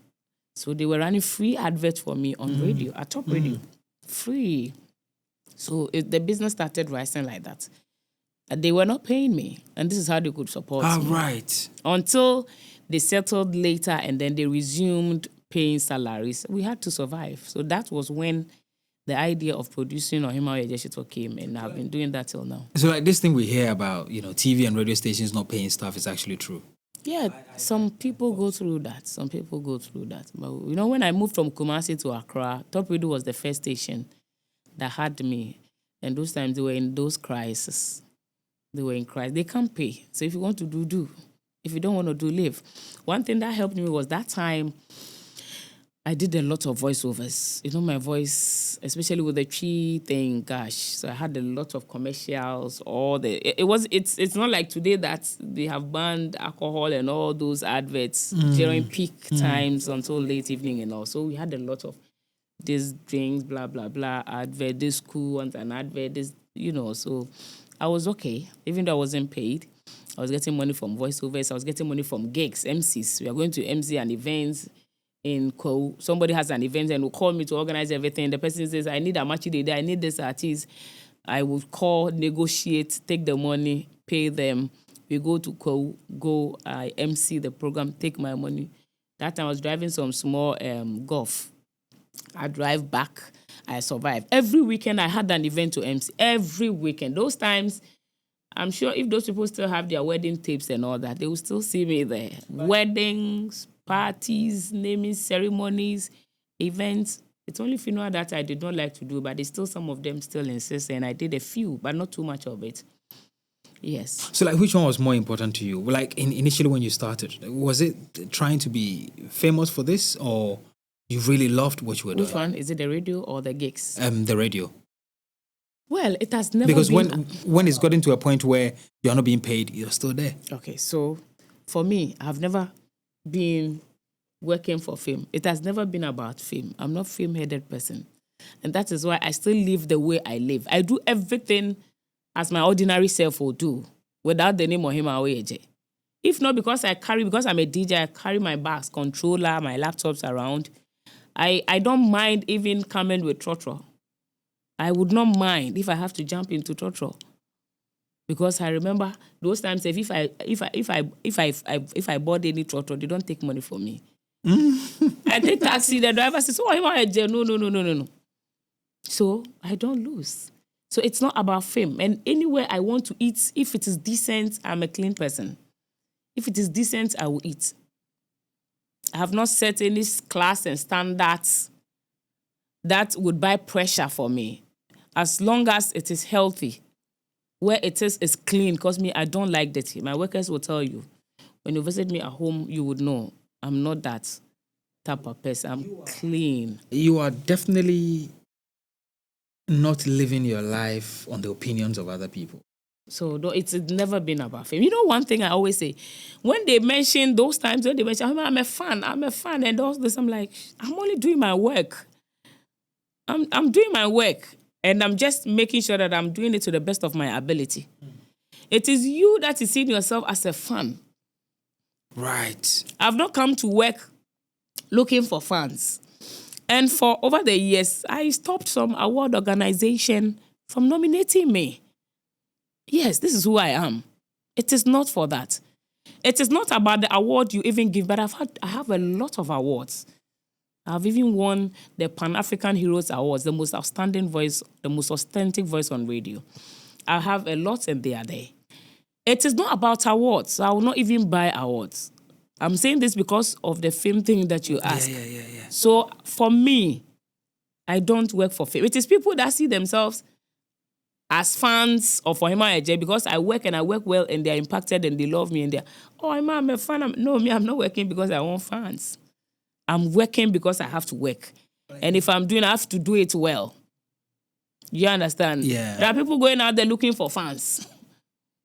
So they were running free adverts for me on radio, at Top Radio. Free. So the business started rising like that. They were not paying me. And this is how they could support me. Right. Until they settled later and then they resumed paying salaries. We had to survive. So that was when the idea of producing Ohema Woyeje came, and I've been doing that till now. So like this thing we hear about, TV and radio stations not paying staff is actually true. Yeah, some people go through that. But when I moved from Kumasi to Accra, Top Radio was the first station that had me. And those times they were in those crises. They were in crisis. They can't pay. So if you want to do. If you don't want to do, leave. One thing that helped me was that time I did a lot of voiceovers. My voice, especially with the tree thing, gosh. So I had a lot of commercials. It's not like today that they have banned alcohol and all those adverts during peak times until late evening and all. So we had a lot of these drinks, blah, blah, blah, advert, this school wants an advert, this, So I was okay, even though I wasn't paid. I was getting money from voiceovers. I was getting money from gigs, MCs. We are going to MC an event in Co. Somebody has an event and will call me to organize everything. The person says, I need a match today. I need this artist. I would call, negotiate, take the money, pay them. We go to Co. I MC the program, take my money. That time I was driving some small golf. I drive back. I survived. Every weekend I had an event to MC. Every weekend. Those times, I'm sure if those people still have their wedding tapes and all that, they will still see me there. Weddings, parties, naming ceremonies, events. It's only funeral that I did not like to do, but there's still some of them still insist, and I did a few, but not too much of it. Yes. So, which one was more important to you? Initially when you started, was it trying to be famous for this, or you really loved what you were doing? Which one? Is it the radio or the gigs? The radio. Well, it has never because been... when it's gotten to a point where you're not being paid, you're still there. Okay, so for me, I've never been working for fame. It has never been about fame. I'm not a fame-headed person. And that is why I still live the way I live. I do everything as my ordinary self will do without the name Ohema Woyeje. If not because I'm a DJ, I carry my bags, controller, my laptops around. I don't mind even coming with trotro. I would not mind if I have to jump into trotro, because I remember those times if I bought any trotro, they don't take money from me. I take taxi. The driver says, "Oh, no." So I don't lose. So it's not about fame. And anywhere I want to eat, if it is decent, I'm a clean person. If it is decent, I will eat. I have not set any class and standards that would buy pressure for me. As long as it is healthy, where it is clean, because I don't like dirty. My workers will tell you. When you visit me at home, you would know I'm not that type of person. I'm clean. You are definitely not living your life on the opinions of other people. So it's never been about fame. You know, one thing I always say, when they mention those times, when they mention, I'm a fan, and all this, I'm like, I'm only doing my work. I'm doing my work, and I'm just making sure that I'm doing it to the best of my ability. It is you that is seeing yourself as a fan. Right. I've not come to work looking for fans. And for over the years, I stopped some award organization from nominating me. Yes, this is who I am. It is not for that. It is not about the award you even give, but I have a lot of awards. I've even won the Pan-African Heroes Awards, the most outstanding voice, the most authentic voice on radio. I have a lot and they are there. It is not about awards. I will not even buy awards. I'm saying this because of the fame thing that you asked. Yeah. So for me, I don't work for fame. It is people that see themselves as fans of Ohema Woyeje because I work and I work well and they're impacted and they love me and they're, I'm a fan. No, I'm not working because I want fans. I'm working because I have to work. And if I'm doing, I have to do it well. You understand? Yeah. There are people going out there looking for fans.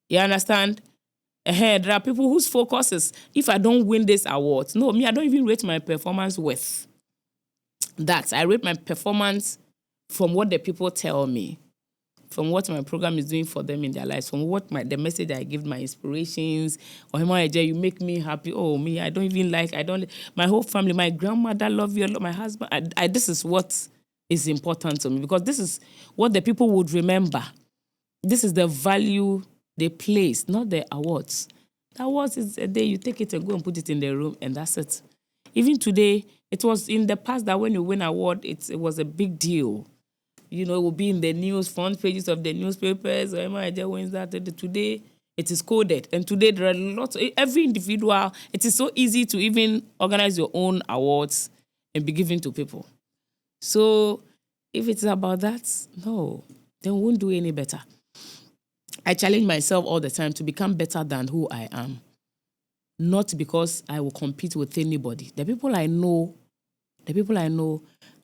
You understand? There are people whose focus is, if I don't win this award, no, I don't even rate my performance with that. I rate my performance from what the people tell me, from what my program is doing for them in their lives, from what the message I give, my inspirations. Ohema Woyeje, you make me happy. My whole family, my grandmother love you, my husband. This is what is important to me because this is what the people would remember. This is the value they place, not the awards. The awards is a day you take it and go and put it in the room and that's it. Even today, it was in the past that when you win an award, it was a big deal. You know, it will be in the news, front pages of the newspapers. Ohema Woyeje wins that. Today, it is coded. And today, there are lots. Every individual, it is so easy to even organize your own awards and be given to people. So, if it's about that, no, then we won't do any better. I challenge myself all the time to become better than who I am. Not because I will compete with anybody. The people I know,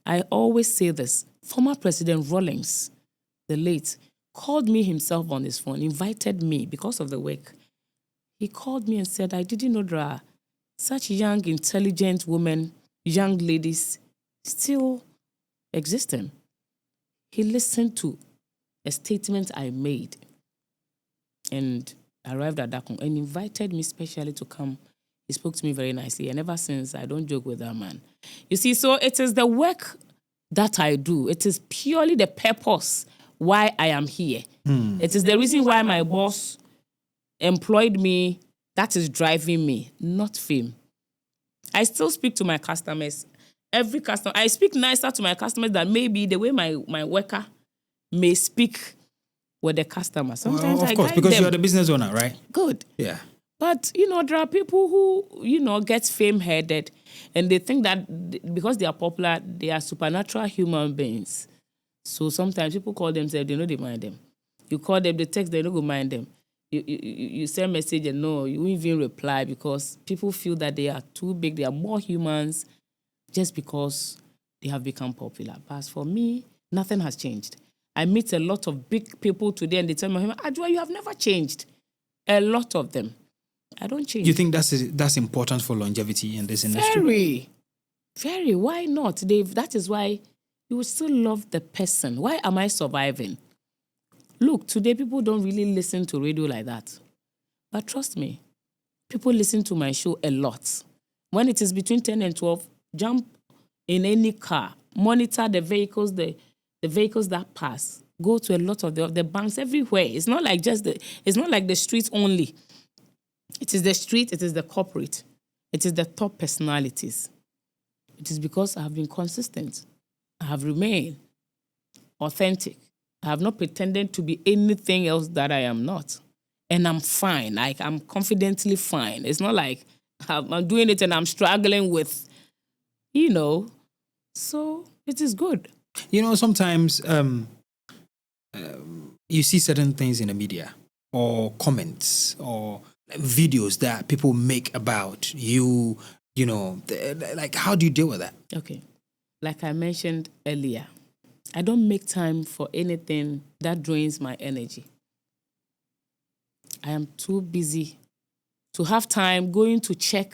I always say this. Former President Rawlings, the late, called me himself on his phone, invited me because of the work. He called me and said, I didn't know there are such young, intelligent women, young ladies still existing. He listened to a statement I made and arrived at that and invited me specially to come. He spoke to me very nicely, and ever since, I don't joke with that man. You see, so it is the work that I do. It is purely the purpose why I am here. It is the reason why my boss employed me that is driving me, not fame. I still speak to my customers. Every customer, I speak nicer to my customers than maybe the way my worker may speak with the customer. Sometimes of course, because you're the business owner, right? Good. Yeah. But, there are people who, get fame-headed and they think that because they are popular, they are supernatural human beings. So sometimes people call themselves, they know they mind them. You call them, they text, they don't go mind them. You send a message and no, you won't even reply because people feel that they are too big, they are more humans just because they have become popular. But as for me, nothing has changed. I meet a lot of big people today and they tell me, Ajua, you have never changed. A lot of them. I don't change. You think that's important for longevity in this industry? Very. Very. Why not? That is why you will still love the person. Why am I surviving? Look, today people don't really listen to radio like that. But trust me, people listen to my show a lot. When it is between 10 and 12, jump in any car, monitor the vehicles, the vehicles that pass. Go to a lot of the banks everywhere. It's not like it's not like the streets only. It is the street, it is the corporate, it is the top personalities. It is because I have been consistent. I have remained authentic. I have not pretended to be anything else that I am not. And I'm fine. I'm confidently fine. It's not like I'm doing it and I'm struggling with, So it is good. Sometimes you see certain things in the media or comments or videos that people make about you, like how do you deal with that? Okay. Like I mentioned earlier, I don't make time for anything that drains my energy. I am too busy to have time going to check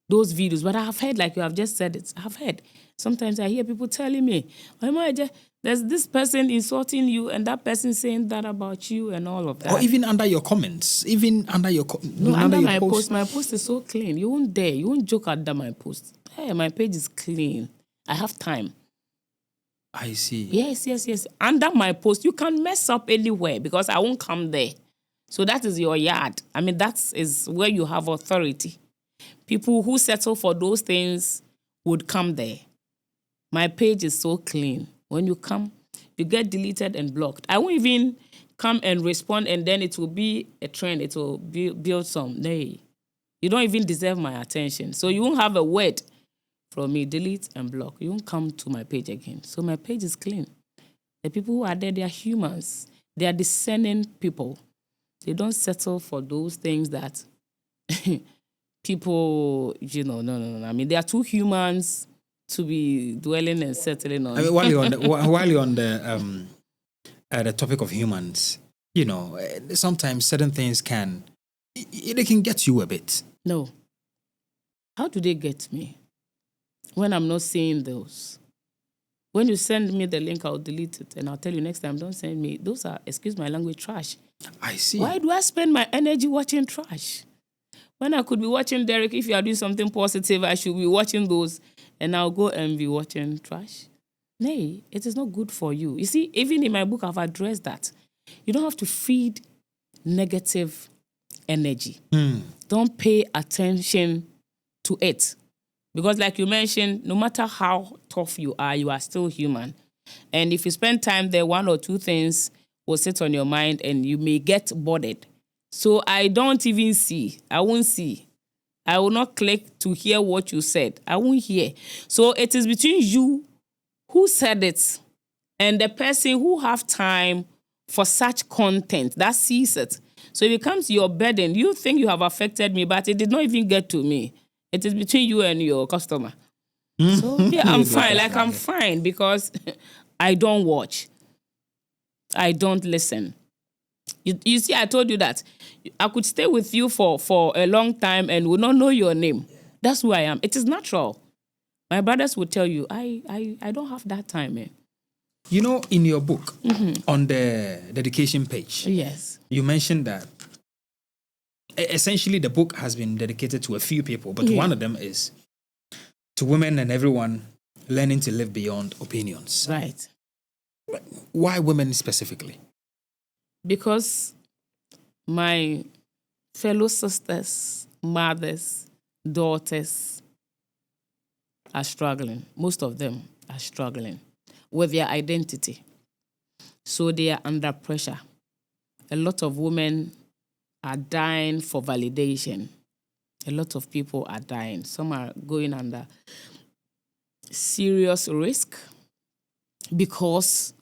those videos. But I have heard, like you have just said it, I have heard. Sometimes I hear people telling me, Ohemaa, there's this person insulting you and that person saying that about you and all of that. Or even under your comments. Under my post. My post is so clean. You won't joke under my post. Hey, my page is clean. I have time. I see. Yes. Under my post, you can mess up anywhere because I won't come there. So that is your yard. I mean, that is where you have authority. People who settle for those things would come there. My page is so clean. When you come, you get deleted and blocked. I won't even come and respond and then it will be a trend. It will build some. Nay, you don't even deserve my attention. So you won't have a word from me, delete and block. You won't come to my page again. So my page is clean. The people who are there, they are humans. They are discerning people. They don't settle for those things that people, no. I mean, they are too humans to be dwelling and settling on. I mean, while you're on the topic of humans, sometimes certain things they can get you a bit. No. How do they get me when I'm not seeing those? When you send me the link, I'll delete it and I'll tell you next time, don't send me. Those are, excuse my language, trash. I see. Why do I spend my energy watching trash? When I could be watching Derrick, if you are doing something positive, I should be watching those and I'll go and be watching trash. Nay, it is not good for you. You see, even in my book, I've addressed that. You don't have to feed negative energy. Don't pay attention to it. Because like you mentioned, no matter how tough you are still human. And if you spend time there, one or two things will sit on your mind and you may get bothered. So I don't even see. I won't see. I will not click to hear what you said. I won't hear. So it is between you who said it and the person who have time for such content that sees it. So it becomes your burden. You think you have affected me, but it did not even get to me. It is between you and your customer. So yeah, I'm fine. Like I'm fine because I don't watch. I don't listen. You see, I told you that I could stay with you for a long time and would not know your name. That's who I am. It is natural. My brothers would tell you, I don't have that time, man. In your book, on the dedication page, yes, you mentioned that essentially the book has been dedicated to a few people, but one of them is to women and everyone learning to live beyond opinions. Right. Why women specifically? Because my fellow sisters, mothers, daughters are struggling. Most of them are struggling with their identity. So they are under pressure. A lot of women are dying for validation. A lot of people are dying. Some are going under serious risk because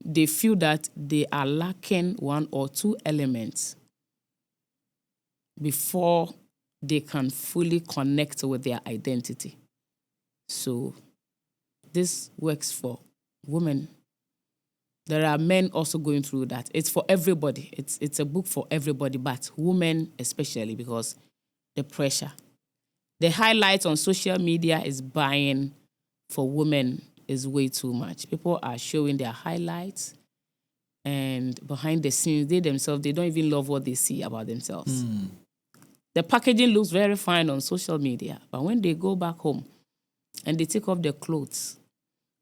they feel that they are lacking one or two elements before they can fully connect with their identity. So this works for women. There are men also going through that. It's for everybody. It's a book for everybody, but women especially because the pressure. The highlights on social media is buying for women is way too much. People are showing their highlights and behind the scenes, they themselves, they don't even love what they see about themselves. The packaging looks very fine on social media, but when they go back home and they take off their clothes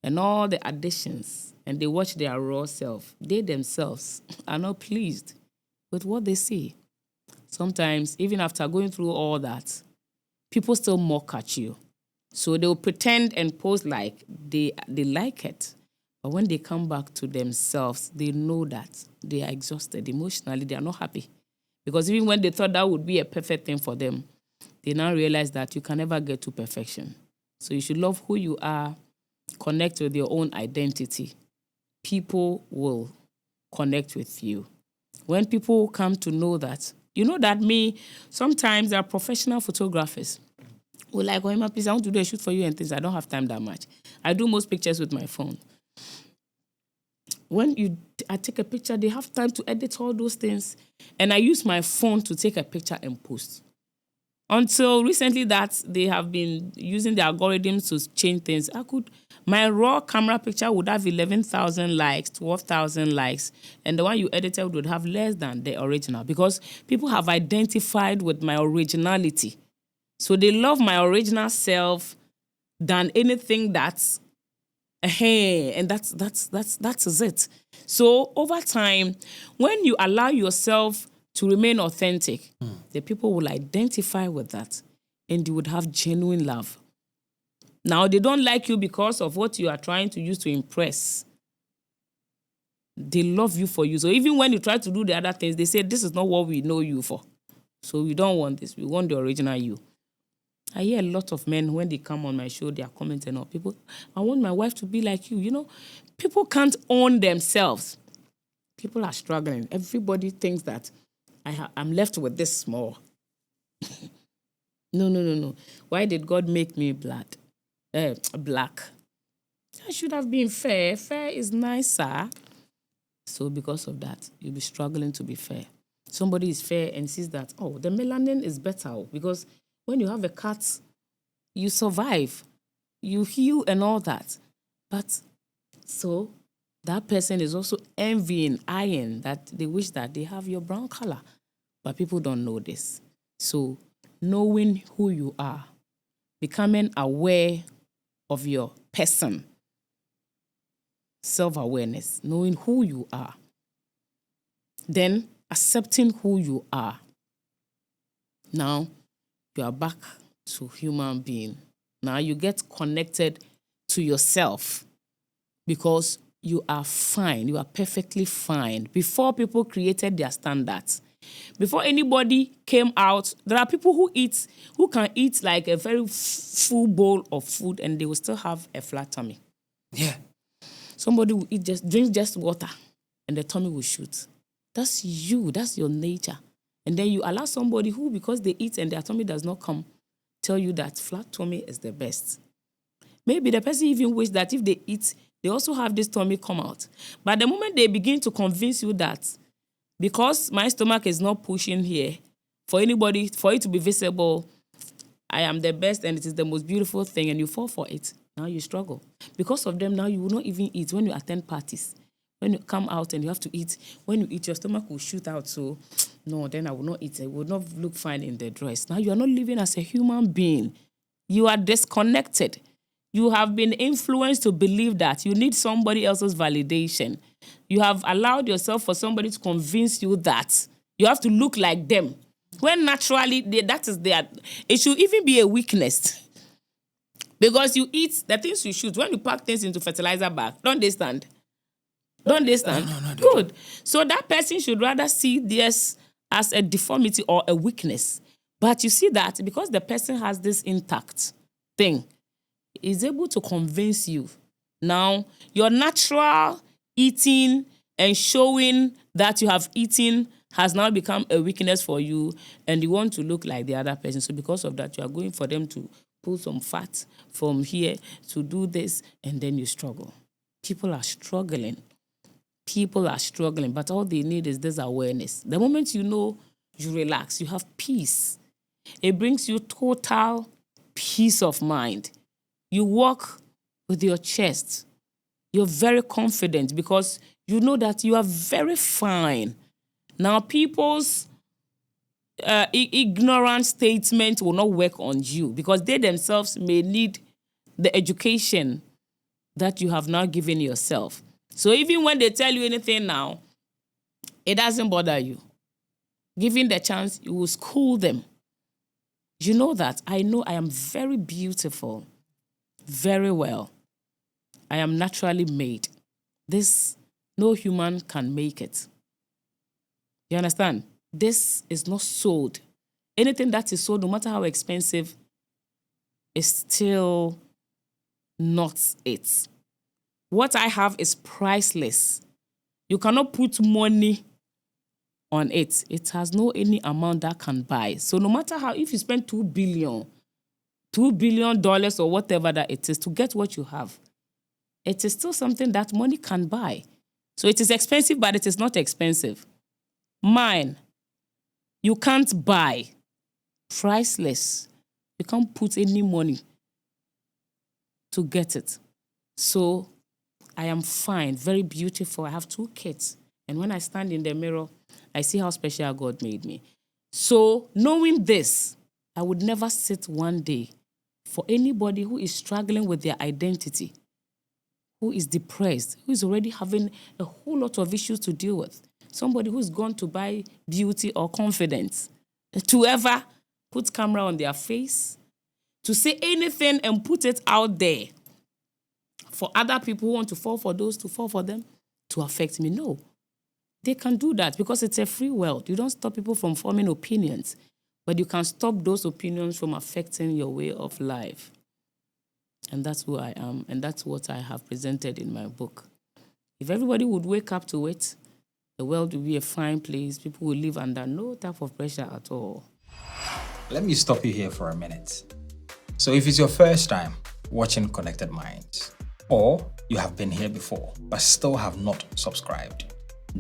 and all the additions and they watch their raw self, they themselves are not pleased with what they see. Sometimes, even after going through all that, people still mock at you. So they'll pretend and pose like they like it. But when they come back to themselves, they know that they are exhausted emotionally. They are not happy. Because even when they thought that would be a perfect thing for them, they now realize that you can never get to perfection. So you should love who you are, connect with your own identity. People will connect with you. When people come to know that, you know that sometimes there are professional photographers who like, Ohema, please, I want to do a shoot for you and things. I don't have time that much. I do most pictures with my phone. when I take a picture, they have time to edit all those things. And I use my phone to take a picture and post. Until recently that they have been using the algorithms to change things. My raw camera picture would have 11,000 likes, 12,000 likes, and the one you edited would have less than the original because people have identified with my originality. So they love my original self than anything that's and that's it. So over time, when you allow yourself to remain authentic, the people will identify with that and you would have genuine love. Now, they don't like you because of what you are trying to use to impress. They love you for you. So even when you try to do the other things, they say, this is not what we know you for. So we don't want this. We want the original you. I hear a lot of men, when they come on my show, they are commenting on people, I want my wife to be like you. You know, people can't own themselves. People are struggling. Everybody thinks that I'm left with this small. No. Why did God make me black? I should have been fair. Fair is nicer. So because of that, you'll be struggling to be fair. Somebody is fair and sees that, the melanin is better because when you have a cut, you survive, you heal and all that. But so that person is also envying iron that they wish that they have your brown color. But people don't know this. So knowing who you are, becoming aware of your person, self-awareness, knowing who you are, then accepting who you are. Now, you are back to human being. Now you get connected to yourself because you are fine. You are perfectly fine. Before people created their standards, before anybody came out, there are people who can eat like a very full bowl of food and they will still have a flat tummy. Yeah. Somebody will drink just water and the tummy will shoot. That's you. That's your nature. And then you allow somebody who, because they eat and their tummy does not come, tell you that flat tummy is the best. Maybe the person even wish that if they eat, they also have this tummy come out. But the moment they begin to convince you that because my stomach is not pushing here, for it to be visible, I am the best and it is the most beautiful thing, and you fall for it. Now you struggle. Because of them, now you will not even eat when you attend parties. When you come out and you have to eat, when you eat, your stomach will shoot out. So, no, then I will not eat. It will not look fine in the dress. Now you are not living as a human being. You are disconnected. You have been influenced to believe that you need somebody else's validation. You have allowed yourself for somebody to convince you that you have to look like them. When naturally, it should even be a weakness. Because you eat the things you shoot. When you pack things into fertilizer bag, don't they stand? Don't they stand? No, good. So that person should rather see this as a deformity or a weakness. But you see that because the person has this intact thing, is able to convince you. Now, your natural eating and showing that you have eaten has now become a weakness for you, and you want to look like the other person. So because of that, you are going for them to pull some fat from here to do this, and then you struggle. People are struggling, but all they need is this awareness. The moment you know, you relax, you have peace. It brings you total peace of mind. You walk with your chest. You're very confident because you know that you are very fine. Now, people's ignorant statement will not work on you because they themselves may need the education that you have now given yourself. So even when they tell you anything now, it doesn't bother you. Given the chance, you will school them. You know that. I know I am very beautiful. Very well. I am naturally made. This, no human can make it. You understand? This is not sold. Anything that is sold, no matter how expensive, is still not it. What I have is priceless. You cannot put money on it. It has no any amount that can buy. So no matter how, if you spend $2 billion or whatever that it is to get what you have, it is still something that money can buy. So it is expensive, but it is not expensive. Mine, you can't buy. Priceless. You can't put any money to get it. So I am fine, very beautiful. I have 2 kids. And when I stand in the mirror, I see how special God made me. So knowing this, I would never sit one day for anybody who is struggling with their identity, who is depressed, who is already having a whole lot of issues to deal with, somebody who's gone to buy beauty or confidence, to ever put camera on their face, to say anything and put it out there for other people who want to fall for those, to fall for them, to affect me. No. They can do that because it's a free world. You don't stop people from forming opinions, but you can stop those opinions from affecting your way of life. And that's who I am, and that's what I have presented in my book. If everybody would wake up to it, the world will be a fine place. People will live under no type of pressure at all. Let me stop you here for a minute. So if it's your first time watching Konnected Minds, or you have been here before but still have not subscribed,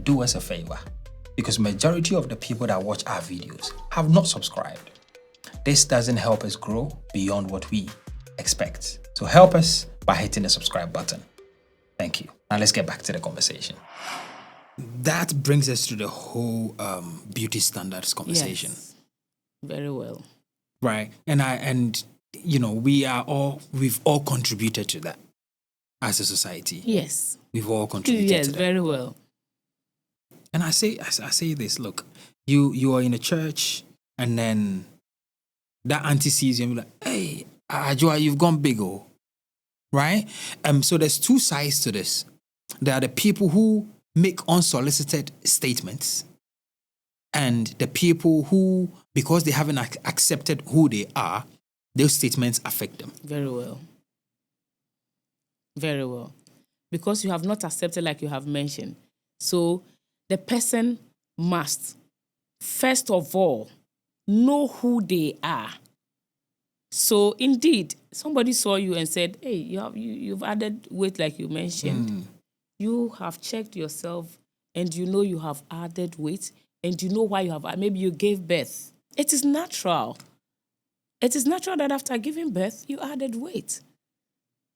do us a favor, because majority of the people that watch our videos have not subscribed. This doesn't help us grow beyond what we expect. So help us by hitting the subscribe button. Thank you. Now let's get back to the conversation. That brings us to the whole beauty standards conversation. Yes. Very well. Right. And we've all contributed to that as a society. Yes. We've all contributed yes, to that. Very well. And I say this, look, you are in a church and then that auntie sees you and be like, hey, Ajua, you've gone big, oh. Right? So there's 2 sides to this. There are the people who make unsolicited statements and the people who, because they haven't accepted who they are, those statements affect them. Very well. Very well. Because you have not accepted like you have mentioned. So the person must, first of all, know who they are. So indeed, somebody saw you and said, hey, you've added weight like you mentioned. You have checked yourself and you know you have added weight and you know why you have, maybe you gave birth. It is natural. It is natural that after giving birth, you added weight.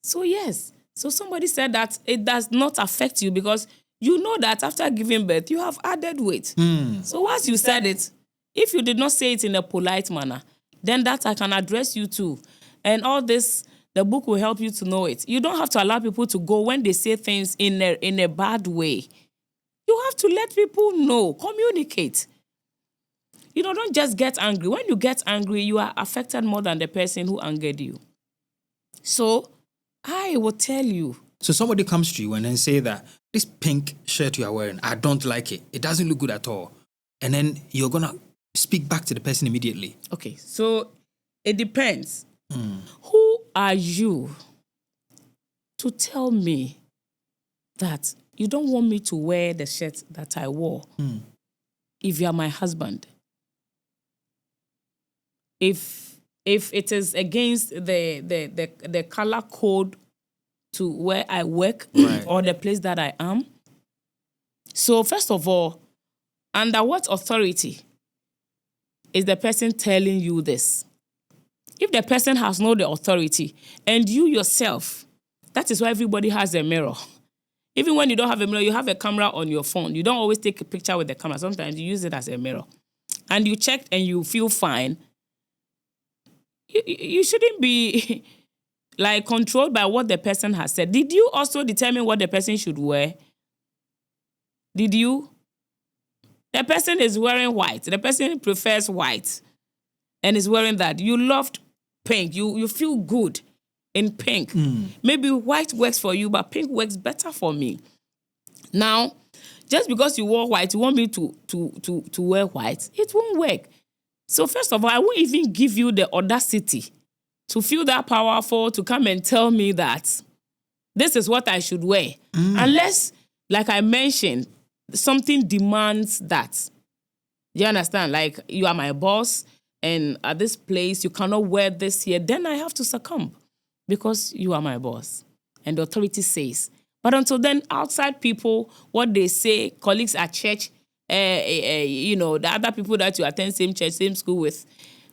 So yes. So somebody said that it does not affect you because you know that after giving birth, you have added weight. So once you said it, if you did not say it in a polite manner, then that I can address you too. And all this, the book will help you to know it. You don't have to allow people to go when they say things in a bad way. You have to let people know, communicate. Don't just get angry. When you get angry, you are affected more than the person who angered you. So I will tell you. So somebody comes to you and then say that this pink shirt you are wearing, I don't like it. It doesn't look good at all. And then you're going to speak back to the person immediately. Okay, so it depends. Who are you to tell me that you don't want me to wear the shirt that I wore if you are my husband? If it is against the color code to where I work right. or the place that I am. So first of all, under what authority is the person telling you this? If the person has no the authority and you yourself, that is why everybody has a mirror. Even when you don't have a mirror, you have a camera on your phone. You don't always take a picture with the camera. Sometimes you use it as a mirror. And you checked and you feel fine. You shouldn't be like controlled by what the person has said. Did you also determine what the person should wear? Did you? The person is wearing white. The person prefers white and is wearing that. You loved pink. You feel good in pink. Maybe white works for you, but pink works better for me. Now, just because you wore white, you want me to wear white, it won't work. So first of all, I won't even give you the audacity to feel that powerful to come and tell me that this is what I should wear. Unless, like I mentioned, something demands that. You understand? Like, you are my boss, and at this place, you cannot wear this here. Then I have to succumb because you are my boss. And the authority says, But until then, outside people, what they say, colleagues at church, the other people that you attend same church, same school with,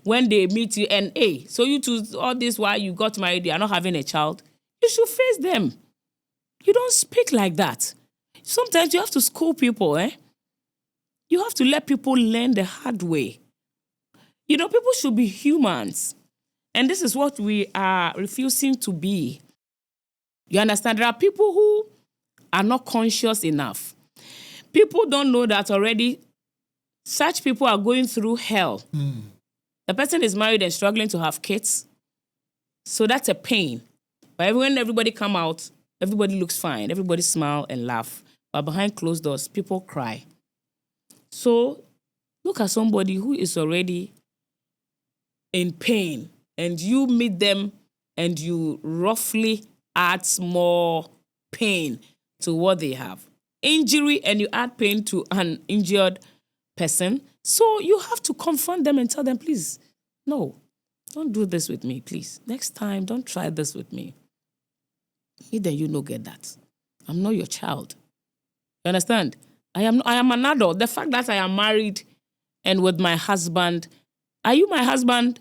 when they meet you and, hey, so you two, all this while you got married, you are not having a child, you should face them. You don't speak like that. Sometimes you have to school people, You have to let people learn the hard way. People should be humans. And this is what we are refusing to be. You understand? There are people who are not conscious enough. People don't know that already such people are going through hell. The person is married and struggling to have kids. So that's a pain. But when everybody come out, everybody looks fine. Everybody smile and laugh. But behind closed doors, people cry. So look at somebody who is already in pain and you meet them and you roughly add more pain to what they have. Injury and you add pain to an injured person. So you have to confront them and tell them, please, no, don't do this with me, please. Next time, don't try this with me. Either you no get that. I'm not your child. You understand? I am an adult. The fact that I am married and with my husband, are you my husband?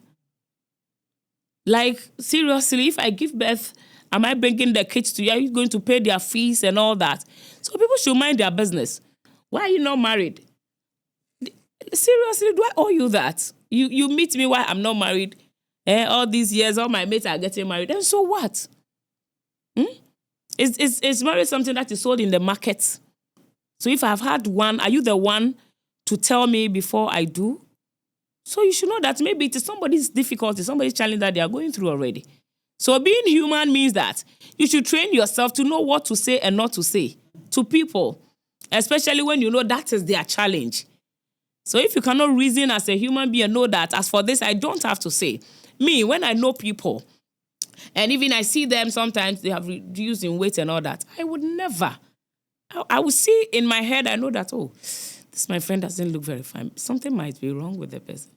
Like, seriously, if I give birth, am I bringing the kids to you? Are you going to pay their fees and all that? So people should mind their business. Why are you not married? Seriously, do I owe you that? You meet me while I'm not married. All these years, all my mates are getting married. And so what? Is marriage something that is sold in the market? So if I've had one, are you the one to tell me before I do? So you should know that maybe it is somebody's difficulty, somebody's challenge that they are going through already. So being human means that you should train yourself to know what to say and not to say to people, especially when you know that is their challenge. So if you cannot reason as a human being and know that, as for this, I don't have to say. Me, when I know people, and even I see them sometimes, they have reduced in weight and all that, I would never. I would see in my head, I know that, this my friend doesn't look very fine. Something might be wrong with the person.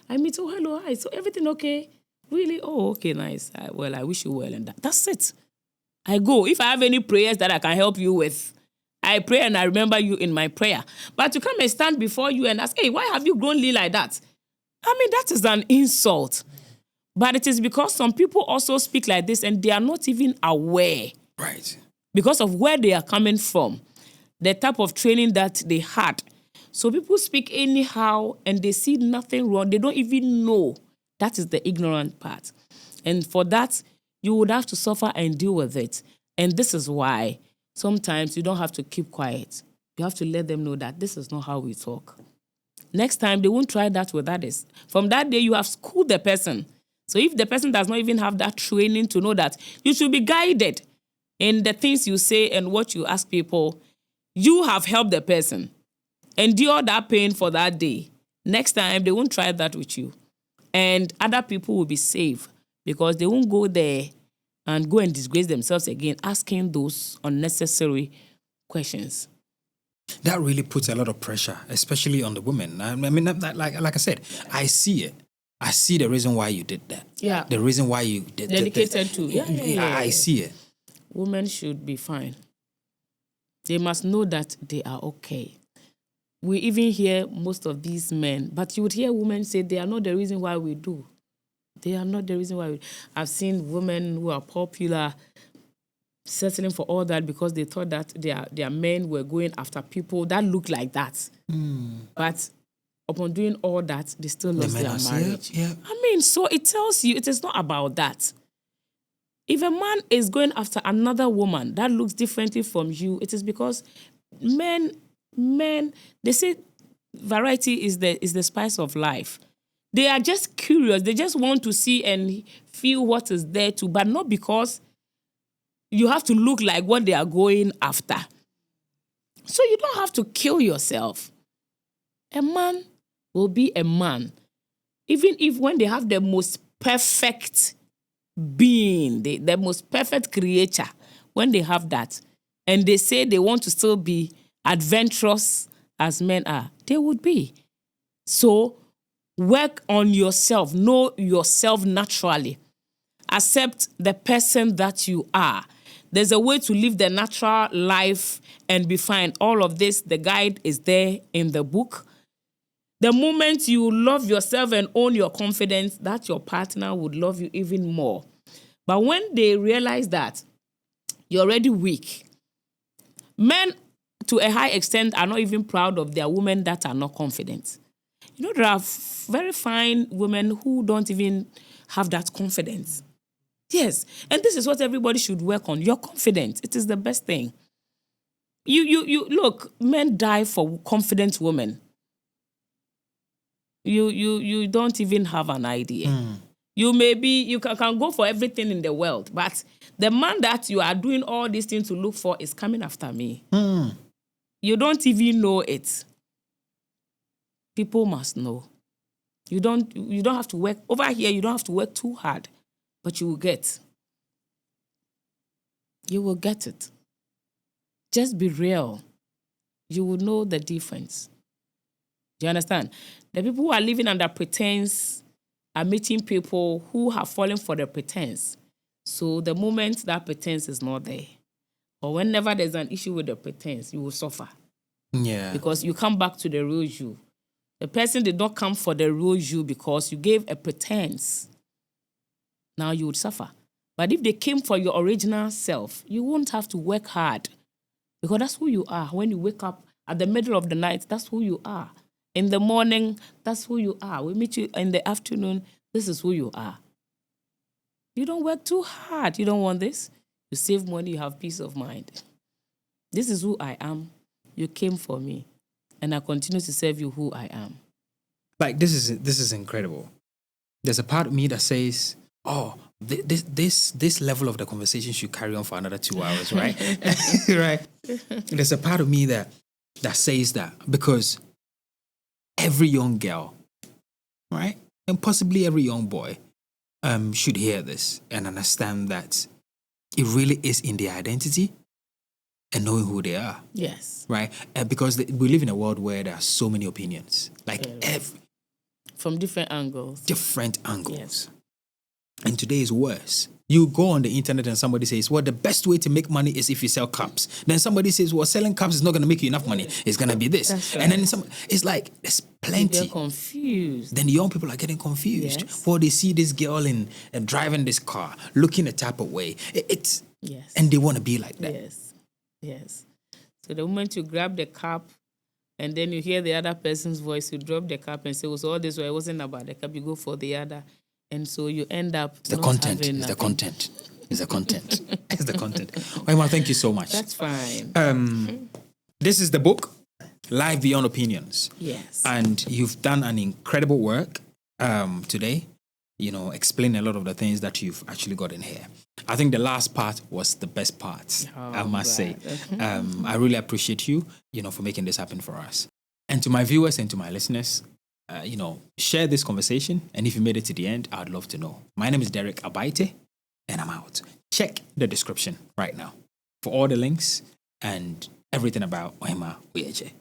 I meet, hello, hi, so everything okay? Really? Oh, okay, nice. Well, I wish you well and that. That's it. I go. If I have any prayers that I can help you with, I pray and I remember you in my prayer. But to come and stand before you and ask, hey, why have you grown lean like that? I mean, that is an insult. But it is because some people also speak like this and they are not even aware. Right. Because of where they are coming from, the type of training that they had. So people speak anyhow and they see nothing wrong. They don't even know. That is the ignorant part. And for that, you would have to suffer and deal with it. And this is why sometimes you don't have to keep quiet. You have to let them know that this is not how we talk. Next time, they won't try that with others. From that day, you have schooled the person. So if the person does not even have that training to know that, you should be guided in the things you say and what you ask people. You have helped the person. Endure that pain for that day. Next time, they won't try that with you. And other people will be safe because they won't go there and go and disgrace themselves again, asking those unnecessary questions. That really puts a lot of pressure, especially on the women. I mean, like I said, I see it. I see the reason why you did that. Yeah. The reason why you did dedicated to. Yeah. I see it. Women should be fine. They must know that they are okay. We even hear most of these men, but you would hear women say they are not the reason why we do. They are not the reason why I've seen women who are popular settling for all that because they thought that their men were going after people that look like that. But upon doing all that, they still lost their marriage. Yeah. I mean, so it tells you it is not about that. If a man is going after another woman that looks differently from you, it is because men, they say variety is the spice of life. They are just curious. They just want to see and feel what is there too, but not because you have to look like what they are going after. So you don't have to kill yourself. A man will be a man. Even if when they have the most perfect being, the most perfect creature, when they have that, and they say they want to still be adventurous as men are, they would be. So work on yourself. Know yourself naturally. Accept the person that you are. there's a way to live the natural life and be fine. All of this, the guide is there in the book. The moment you love yourself and own your confidence, that your partner would love you even more. But when they realize that you're already weak, men to a high extent are not even proud of their women that are not confident. You know, there are very fine women who don't even have that confidence. Yes, and this is what everybody should work on. Your confidence. It is the best thing. You look, men die for confident women. You don't even have an idea. You can go for everything in the world, but the man that you are doing all these things to look for is coming after me. You don't even know it. People must know. You don't have to work over here. You don't have to work too hard, but you will get. You will get it. Just be real. You will know the difference. Do you understand? The people who are living under pretense are meeting people who have fallen for the pretense. So the moment that pretense is not there, or whenever there's an issue with the pretense, you will suffer. Yeah. Because you come back to the real you. The person did not come for the real you because you gave a pretense. Now you would suffer. But if they came for your original self, you won't have to work hard. Because that's who you are. When you wake up at the middle of the night, that's who you are. In the morning, that's who you are. We meet you in the afternoon, this is who you are. You don't work too hard. You don't want this. You save money, you have peace of mind. This is who I am. You came for me. And I continue to serve you who I am. Like, this is incredible. There's a part of me that says, oh, this level of the conversation should carry on for another 2 hours, right? Right. There's a part of me that says that because every young girl, right, and possibly every young boy should hear this and understand that it really is in their identity and knowing who they are. Yes. Right? Because we live in a world where there are so many opinions. Like from different angles. Different angles. Yes. And today is worse. You go on the internet and somebody says, well, the best way to make money is if you sell cups. Then somebody says, well, selling cups is not going to make you enough money. It's going to be this. Right. And then it's like, there's plenty. They're confused. Then the young people are getting confused. Yes. Well, they see this girl driving this car, looking a type of way. Yes. And they want to be like that. Yes. So the moment you grab the cup and then you hear the other person's voice, you drop the cup and say, well, so all this way, it wasn't about the cup, you go for the other. And so you end up It's the content. It's the content. Ohema, thank you so much. That's fine. This is the book, Life Beyond Opinions. Yes. And you've done an incredible work today, explain a lot of the things that you've actually got in here. I think the last part was the best part, I must say. I really appreciate you, for making this happen for us. And to my viewers and to my listeners, share this conversation. And if you made it to the end, I'd love to know. My name is Derrick Abaitey, and I'm out. Check the description right now for all the links and everything about Ohemaa Woyeje.